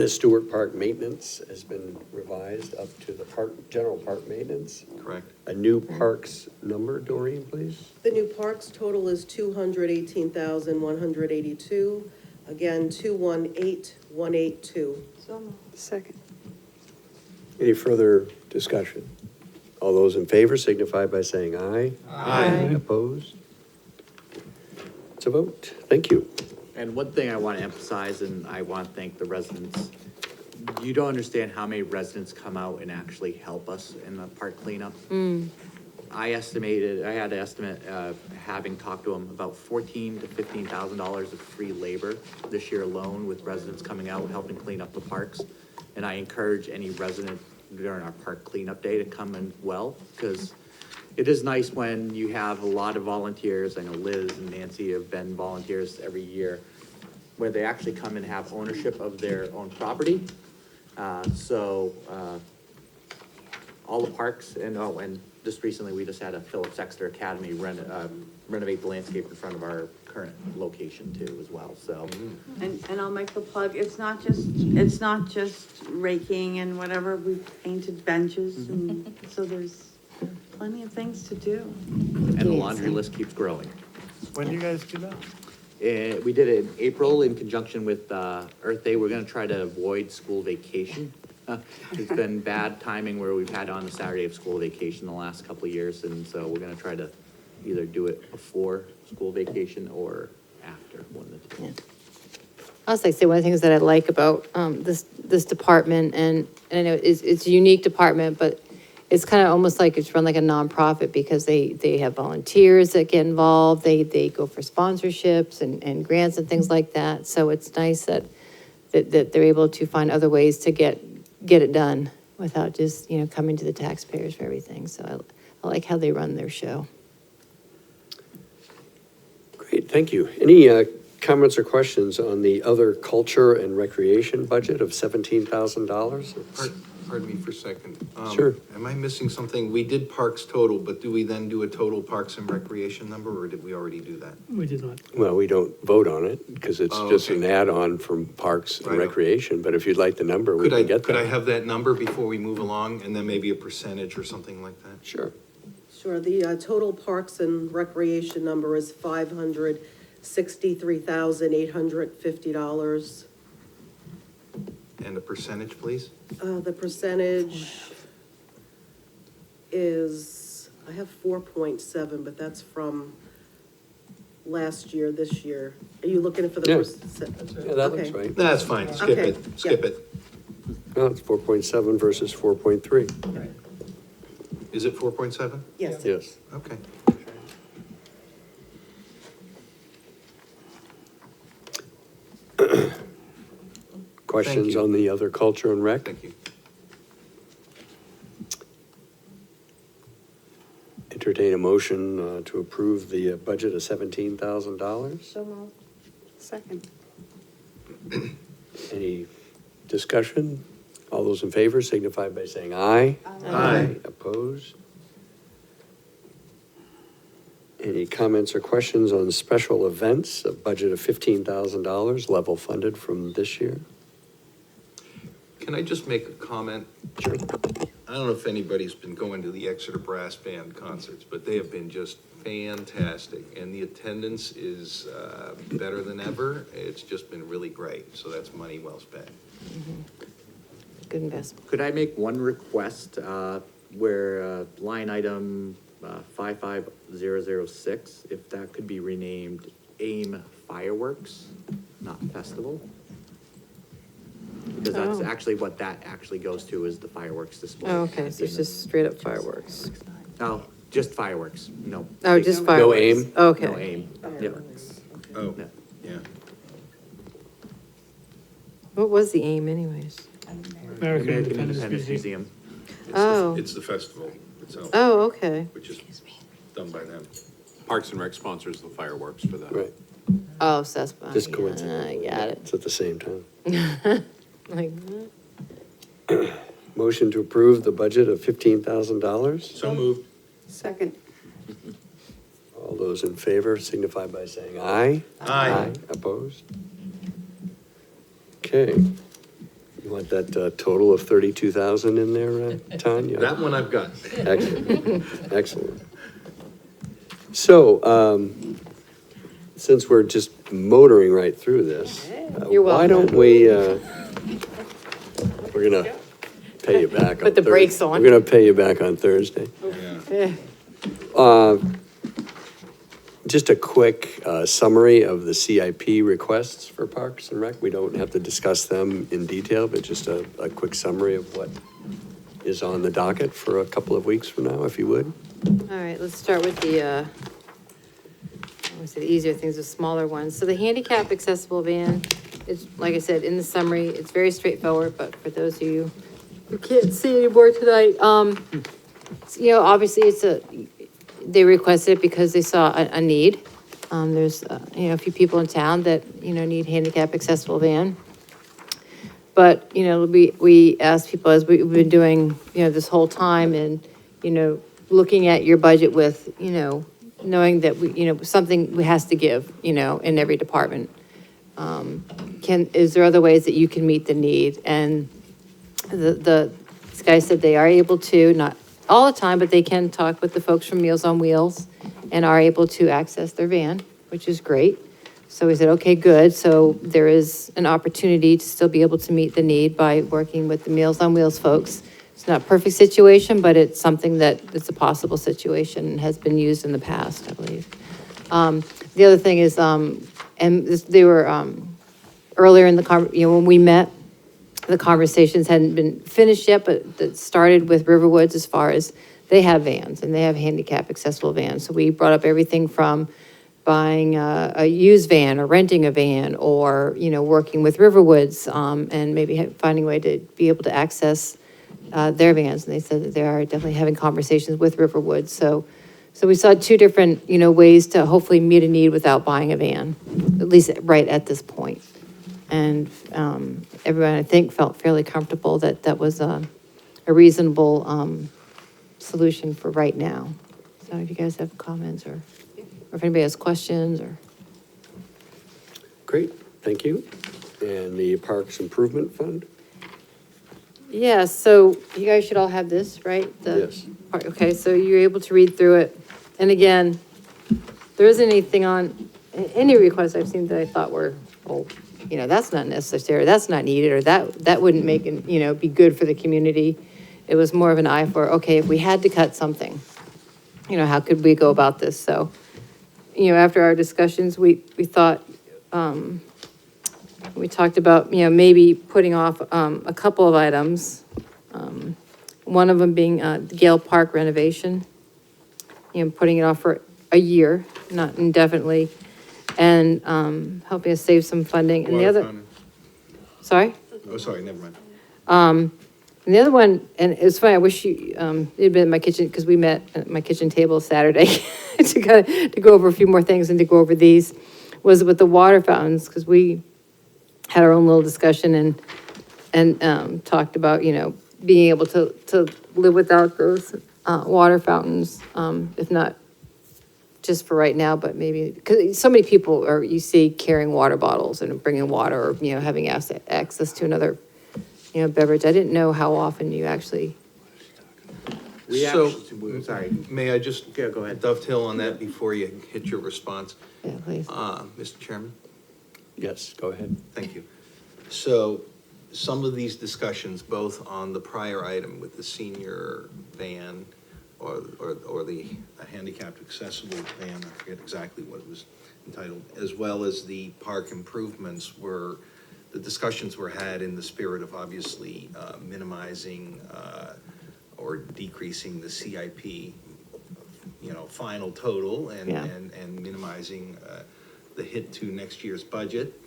Stewart Park maintenance has been revised up to the general park maintenance. Correct. A new parks number, Doreen, please? The new parks total is $218,182. Again, 218,182. So moved. Second. Any further discussion? All those in favor signify by saying aye. Aye. Opposed? to vote. Thank you. And one thing I want to emphasize, and I want to thank the residents, you don't understand how many residents come out and actually help us in the park cleanup. I had an estimate, having talked to them, about $14,000 to $15,000 of free labor this year alone, with residents coming out, helping clean up the parks. And I encourage any resident during our park cleanup day to come in well, because it is nice when you have a lot of volunteers. I know Liz and Nancy have been volunteers every year, where they actually come and have ownership of their own property. All the parks, and just recently, we just had a Phillips Exeter Academy renovate the landscape in front of our current location too, as well, so. And I'll make the plug, it's not just raking and whatever, we've painted benches, and so there's plenty of things to do. And the laundry list keeps growing. When do you guys do that? We did it in April in conjunction with Earth Day. We're gonna try to avoid school vacation. It's been bad timing where we've had on the Saturday of school vacation the last couple of years, and so we're gonna try to either do it before school vacation or after, one of the two. I was like, say, one of the things that I like about, this department, and I know it's a unique department, but it's kind of almost like it's run like a nonprofit, because they have volunteers that get involved, they go for sponsorships and grants and things like that, so it's nice that they're able to find other ways to get it done without just, coming to the taxpayers for everything, so I like how they run their show. Great, thank you. Any comments or questions on the other culture and recreation budget of $17,000? Pardon me for a second. Sure. Am I missing something? We did parks total, but do we then do a total parks and recreation number, or did we already do that? We did not. Well, we don't vote on it because it's just okay. an add-on from Parks and Right. Recreation, but if you'd like the number, we can get that. Could I have that number before we move along, and then maybe a percentage or something like that? Sure. Sure, the total Parks and Recreation number is $563,850. And a percentage, please? The percentage is, I have 4.7, but that's from last year, this year. Are you looking for the Yeah. percent? Yeah, that looks Okay. right. That's fine, skip Okay, it, skip yeah. it. Well, it's 4.7 versus 4.3. Is it 4.7? Yes. Yes. Okay. Questions you. on the other culture and rec? Thank you. Entertain a motion to approve the budget of $17,000. So moved. Second. Any discussion? All those in favor signify by saying aye. Aye. Opposed? Any comments or questions on special events, a budget of $15,000 level funded from this year? Can I just make a comment? Sure. I don't know if anybody's been going to the Exeter Brass Band concerts, but they have been just fantastic. And the attendance is better than ever. It's just been really great. So that's money well spent. Good investment. Could I make one request, where line item 55006, if that could be renamed AIM Fireworks, not Festival? Because that's Oh. actually what that actually goes to, is the fireworks display. Oh, okay, so it's just straight up fireworks. No, just fireworks, no. Oh, just No fireworks. aim? Okay. No AIM, yeah. Oh, Yeah. yeah. What was the aim anyways? American American Independence Independence Museum. Museum. Oh. It's the festival itself, Oh, okay. which is done by them. Parks and Rec sponsors the fireworks for that. Right, Oh, so that's fine. just Yeah, coincidentally. I got it. It's at the same time. Like, Motion to approve the budget of $15,000. So moved. Second. All those in favor signify by saying aye. Aye. Opposed? Okay. You want that total of 32,000 in there, Tanya? That one I've got. Excellent, excellent. So, since we're just motoring right through this, You're why welcome. don't we, we're gonna pay you back on Put the brakes on. We're gonna pay you back on Thursday. Yeah. Just a quick summary of the CIP requests for Parks and Rec. We don't have to discuss them in detail, but just a quick summary of what is on the docket for a couple of weeks from now, if you would. All right, let's start with the, I want to say the easier things, the smaller ones. So the handicap accessible van, it's, like I said, in the summary, it's very straightforward, but for those of you who can't see anymore tonight, you know, obviously they requested it because they saw a need. There's, you know, a few people in town that, you know, need handicap accessible van. But, you know, we asked people, as we've been doing, you know, this whole time, and, you know, looking at your budget with, you know, knowing that we, you know, something has to give, you know, in every department. Is there other ways that you can meet the need? And this guy said they are able to, not all the time, but they can talk with the folks from Meals on Wheels and are able to access their van, which is great. So we said, okay, good. So there is an opportunity to still be able to meet the need by working with the Meals on Wheels folks. It's not a perfect situation, but it's something that it's a possible situation and has been used in the past, I believe. The other thing is, they were, earlier in the, you know, when we met, the conversations hadn't been finished yet, but that started with Riverwoods as far as they have vans and they have handicap accessible vans. So we brought up everything from buying a used van or renting a van, or, you know, working with Riverwoods, and maybe finding a way to be able to access their vans. And they said that they are definitely having conversations with Riverwoods. So we saw two different, you know, ways to hopefully meet a need without buying a van, at least right at this point. And everyone, I think, felt fairly comfortable that that was a reasonable solution for right now. So if you guys have comments, or if anybody has questions, or. Great, thank you. And the Parks Improvement Fund? Yeah, so you guys should all have this, right? Yes. Okay, so you're able to read through it. And again, there isn't anything on, any requests I've seen that I thought were, oh, you know, that's not necessary, that's not needed, or that wouldn't make it, you know, be good for the community. It was more of an eye for, okay, if we had to cut something, you know, how could we go about this? So, you know, after our discussions, we thought, we talked about, you know, maybe putting off a couple of items. One of them being Gale Park renovation, you know, putting it off for a year, not indefinitely, and helping us save some funding. And the other, sorry? Oh, sorry, never mind. And the other one, and it's funny, I wish you'd been at my kitchen, because we met at my kitchen table Saturday to go over a few more things and to go over these, was with the water fountains, because we had our own little discussion and talked about, you know, being able to live without those water fountains, if not just for right now, but maybe, because so many people are, you see, carrying water bottles and bringing water, or, you know, having access to another, you know, beverage. I didn't know how often you actually. Sorry, may I just go ahead. Dovetail on that before you hit your response? Yeah, please. Mr. Chairman? Yes, go ahead. Thank you. So some of these discussions, both on the prior item with the senior van or the handicapped accessible van, I forget exactly what it was entitled, as well as the park improvements, the discussions were had in the spirit of obviously minimizing or decreasing the CIP, you know, final total and minimizing the hit to next year's budget.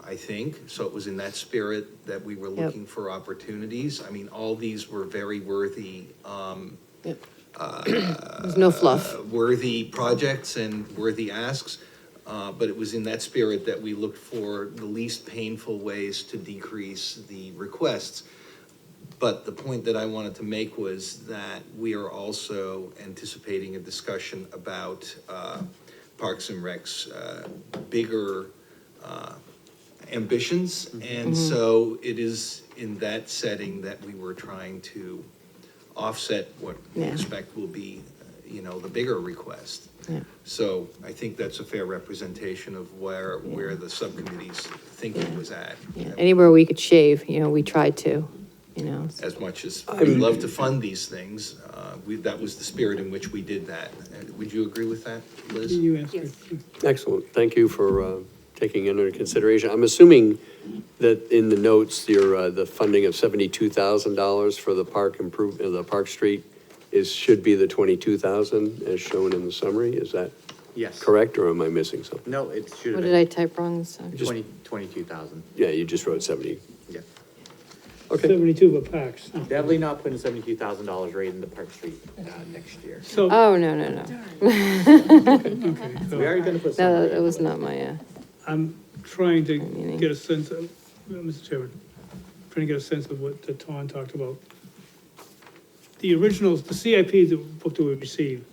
I think, so it was in that spirit that we were looking for opportunities. I mean, all these were very worthy, There's no fluff. worthy projects and worthy asks, but it was in that spirit that we looked for the least painful ways to decrease the requests. But the point that I wanted to make was that we are also anticipating a discussion about Parks and Rec's bigger ambitions. And so it is in that setting that we were trying to offset what we expect will be, you know, the bigger request. So I think that's a fair representation of where the subcommittee's thinking was at. Anywhere we could shave, you know, we tried to, you know. As much as we love to fund these things, that was the spirit in which we did that. Would you agree with that, Liz? You answered. Excellent. Thank you for taking into consideration. I'm assuming that in the notes, the funding of $72,000 for the the Park Street should be the 22,000 as shown in the summary. Is that Yes. correct, or am I missing something? No, it should What have did I been type wrong this time? 22,000. Yeah, you just wrote 70. Yeah. Okay. 72 for Parks. Definitely not putting $72,000 right in the Park Street, next year. So, Oh, no, no, no. okay, We so are gonna put some. No, right that in, was but- not my, I'm trying to Meaning. get a sense of, Mr. Chairman, trying to get a sense of what Tom talked about. The originals, the CIP, the book that we received,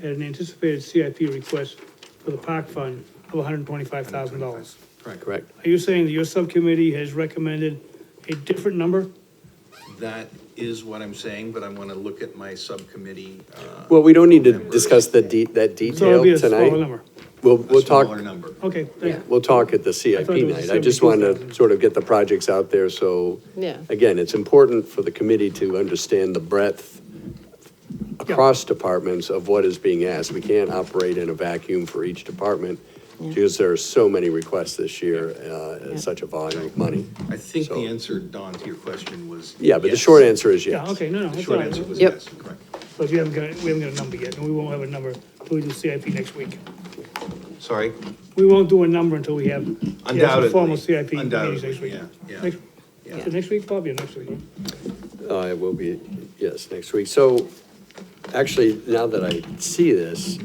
had an anticipated CIP request for the park fund of $125,000. Correct. Are you saying that your subcommittee has recommended a different number? That is what I'm saying, but I want to look at my subcommittee. Well, we don't need to discuss that So it'll detail be a smaller tonight. number. We'll talk. Smaller number. Okay, thank you. We'll talk at the I CIP thought it was night. I just want to 72,000. sort of get the projects out there, so, yeah. again, it's important for the committee to understand the breadth across departments of what is being asked. We can't operate in a vacuum for each department, because there are so many requests this year, and such a volume of money. I think So- the answer, Don, to your question was. Yeah, but the yes. short answer is yes. Yeah, okay, no, The that's short all right. answer was Yep. yes, correct. But we haven't got a number yet, and we won't have a number until we do CIP next week. Sorry? We won't do a number until we have the Undoubtedly. formal CIP meetings Undoubtedly, next week. yeah, yeah. Next- Yeah. is it next week, Bob? Yeah, next week. It will be, yes, next week. So, actually, now that I see this,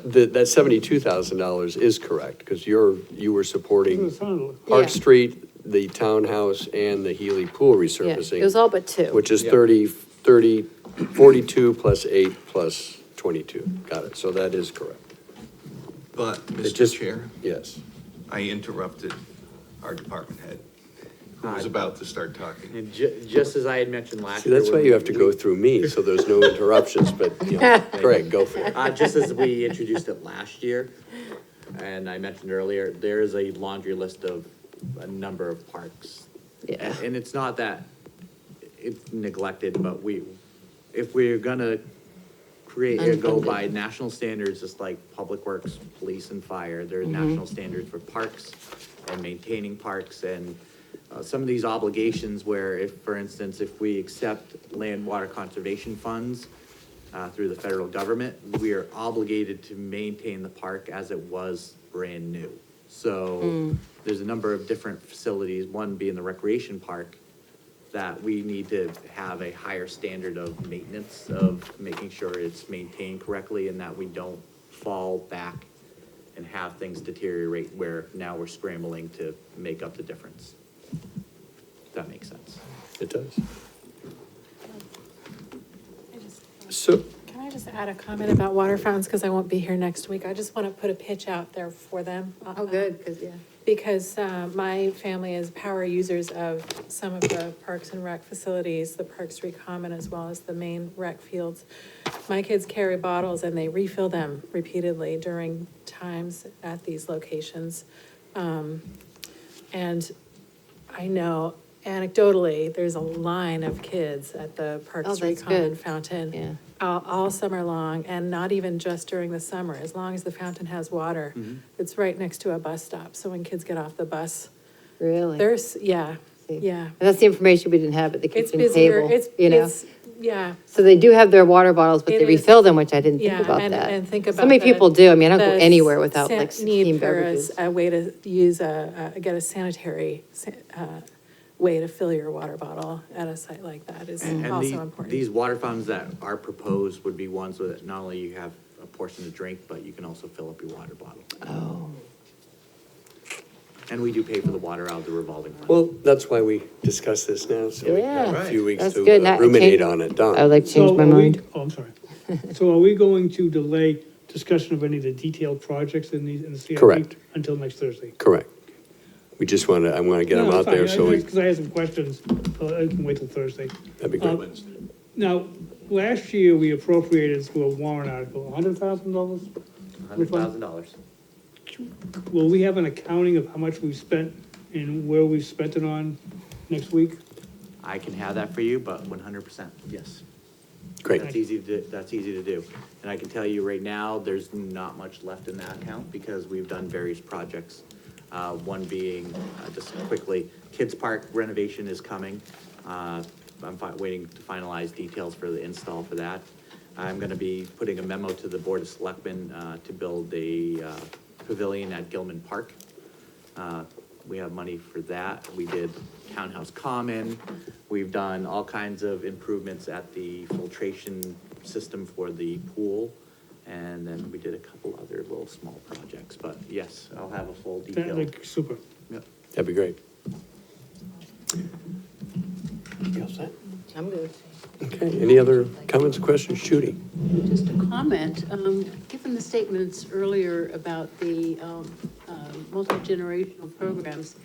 that $72,000 is correct, because you were supporting It sounded- Park Yeah. Street, the townhouse, and the Healy Pool Yeah, resurfacing. it was all but two. Which is Yeah. 42 plus 8 plus 22. Got it. So that is correct. But, It Mr. just- Chair, Yes. I interrupted our department head, who was about to start talking. And just as I had mentioned last See, year. that's why when you have to go we- through me, so there's no interruptions, but, you know, Greg, go for it. Just as we introduced it last year, and I mentioned earlier, there is a laundry list of a number of parks. Yeah. And it's not that it's neglected, but if we're gonna create, go Unfunded. by national standards, just like Public Works, Police and Fire, there are national standards for parks and maintaining parks, and some of these obligations where if, for instance, if we accept land water conservation funds through the federal government, we are obligated to maintain the park as it was brand new. So there's a number of different facilities, one being the recreation park, that we need to have a higher standard of maintenance, of making sure it's maintained correctly and that we don't fall back and have things deteriorate where now we're scrambling to make up the difference. If that makes sense. It does. I just- So, Can I just add a comment about water fountains, because I won't be here next week? I just want to put a pitch out there for them. Oh, good, because, yeah. Because my family is power users of some of the Parks and Rec facilities, the Park Street Common as well as the main rec fields. My kids carry bottles and they refill them repeatedly during times at these locations. And I know anecdotally, there's a line of kids at the Park Oh, Street that's Common good. fountain. Yeah. All summer long, and not even just during the summer, as long as the fountain has water. It's right next to a bus stop, so when kids get off the bus, Really? yeah, See. yeah. And that's the information we didn't have at the It's kitchen busier, table, it's, you know? yeah. So they do have their water bottles, but It they is. refill them, which I didn't Yeah, think about and- that. and think So about many the- people do. I mean, I don't go the anywhere without san- like need 16 for beverages. a way to use get a sanitary, way to fill your water bottle at a site like that is And also important. these water fountains that are proposed would be ones that not only you have a portion to drink, but you can also fill up your water bottle. Oh. And we do pay for the water out of the revolving fund. well, that's why we discuss this now, so we have Yeah. a few weeks That's to good. Now I ruminate change- on it. I Don? would like to change So my are we- mind. Oh, I'm sorry. So are we going to delay discussion of any of the detailed projects in the CIP? Correct. Until next Thursday? Correct. I want to get them out there, so we, Because I have some questions, so I can wait till Thursday. that'd be good. Now, last year, we appropriated through a warrant article, $100,000? $100,000. Will we have an accounting of how much we've spent and where we've spent it on next week? I can have that for you, but 100%, yes. Great. That's easy to do. And I can tell you right now, there's not much left in that account because we've done various projects. One being, just quickly, Kids Park renovation is coming. I'm waiting to finalize details for the install for that. I'm gonna be putting a memo to the Board of Selectmen, to build a, pavilion at Gilman Park. We have money for that. We did Townhouse Common. We've done all kinds of improvements at the filtration system for the pool. And then we did a couple other little small projects, but yes, I'll have a full That, detail. like, super. Yep. That'd be great. You all set? I'm good. Okay, any other comments or questions? Judy? Just a comment, given the statements earlier about the multi-generational programs,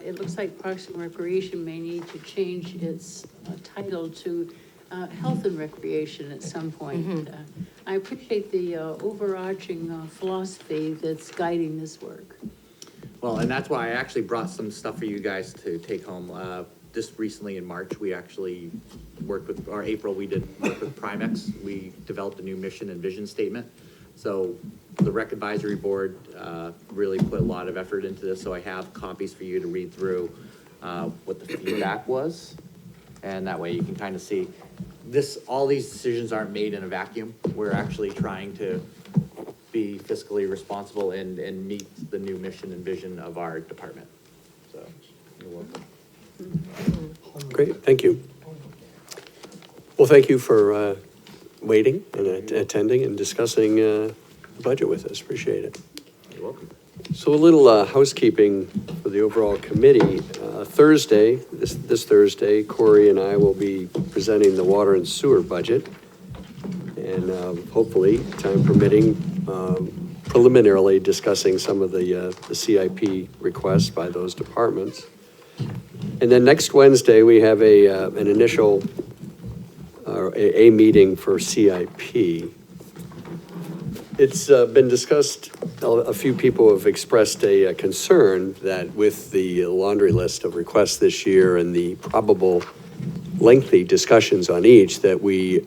it looks like Parks and Recreation may need to change its title to Health and Recreation at some point. I appreciate the overarching philosophy that's guiding this work. Well, and that's why I actually brought some stuff for you guys to take home. Just recently in March, we actually worked with, or April, we did work with Primex. We developed a new mission and vision statement. So the Rec Advisory Board really put a lot of effort into this, so I have copies for you to read through what the feedback was. And that way you can kind of see all these decisions aren't made in a vacuum. We're actually trying to be fiscally responsible and meet the new mission and vision of our department. So, you're welcome. Great, thank you. Well, thank you for waiting and attending and discussing the budget with us. Appreciate it. You're welcome. So a little housekeeping for the overall committee. Thursday, this Thursday, Corey and I will be presenting the water and sewer budget. And hopefully, time permitting, preliminarily discussing some of the CIP requests by those departments. And then next Wednesday, we have an initial, a meeting for CIP. It's been discussed, a few people have expressed a concern that with the laundry list of requests this year and the probable lengthy discussions on each that we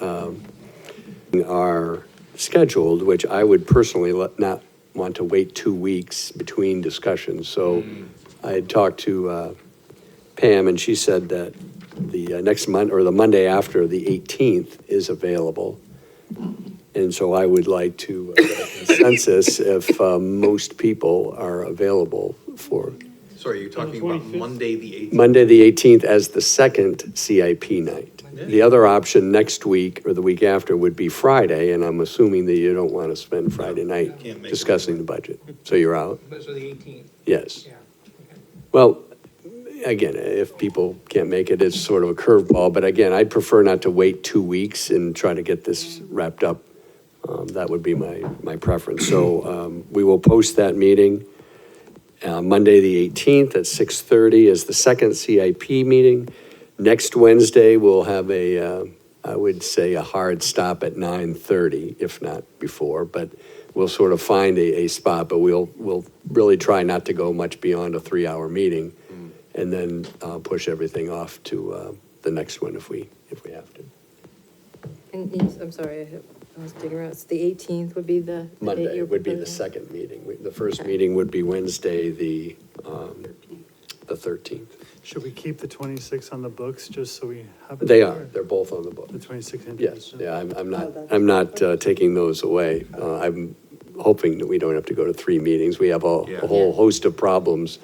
are scheduled, which I would personally not want to wait 2 weeks between discussions. So I had talked to Pam, and she said that the next month, or the Monday after the 18th is available. And so I would like to get a consensus if most people are available for Sorry, you're talking about 25th? Monday, the 18th? Monday, the 18th as the second CIP night. The other option next week or the week after would be Friday, and I'm assuming that you don't want to spend Friday night Can't make it. discussing the budget. So you're out? So the 18th, Yes. yeah. Well, again, if people can't make it, it's sort of a curveball, but again, I'd prefer not to wait 2 weeks and try to get this wrapped up. That would be my preference. So we will post that meeting. Monday, the 18th at 6:30 is the second CIP meeting. Next Wednesday, we'll have I would say a hard stop at 9:30, if not before, but we'll sort of find a spot, but we'll really try not to go much beyond a 3-hour meeting and then push everything off to the next one if we have to. And I'm sorry, I was digging around. It's the 18th would be the date Monday you're would be the proposing? second meeting. The first meeting would be Wednesday, the 13th. Should we keep the 26 on the books, just so we have it? They there? are, they're both on the book. The 26 and. Yes, yeah, I'm not taking those away. I'm hoping that we don't have to go to 3 meetings. We have a whole host of problems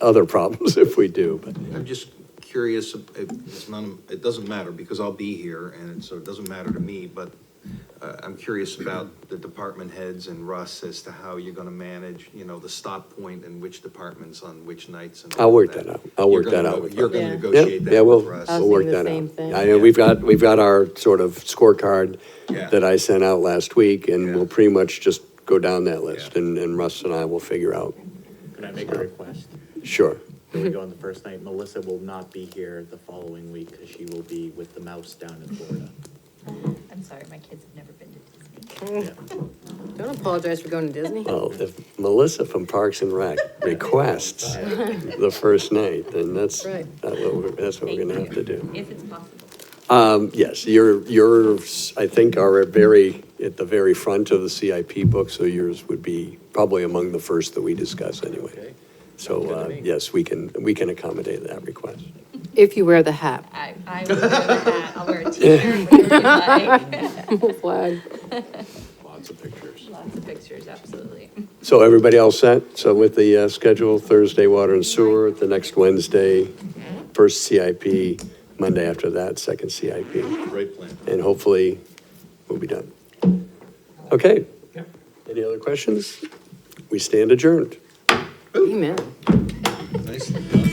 other problems if we do, but. I'm just curious, it doesn't matter because I'll be here and so it doesn't matter to me, but I'm curious about the department heads and Russ as to how you're gonna manage, the stop point and which departments on which nights. And I'll work that out. I'll work that out with You're Russ. gonna Yeah. negotiate Yeah, that we'll with Russ. I was work thinking the that same out. thing. I know we've got our sort of scorecard Yeah. that I sent out last week, and Yeah. we'll pretty much just go down that list, and Russ and I will figure out. Can I make a request? Sure. Here we go on the first night. Melissa will not be here the following week because she will be with the mouse down in Florida. I'm sorry, my kids have never been to Disney. Don't apologize for going to Disney. Well, if Melissa from Parks and Rec requests the first night, then that's Right. what we're gonna have to do. If it's possible. Yes, yours, I think, are at the very front of the CIP book, so yours would be probably among the first that we discuss anyway. Okay. So, yes, we can accommodate that request. If you wear the hat. I will wear the hat, I'll wear a t-shirt, whatever you like. Flag. Lots of pictures. Lots of pictures, absolutely. So everybody all set? So with the schedule, Thursday, water and sewer, the next Wednesday, first CIP, Monday after that, second CIP. Great plan. And hopefully, we'll be done. Okay. Any other questions? We stand adjourned. Amen. Nicely done.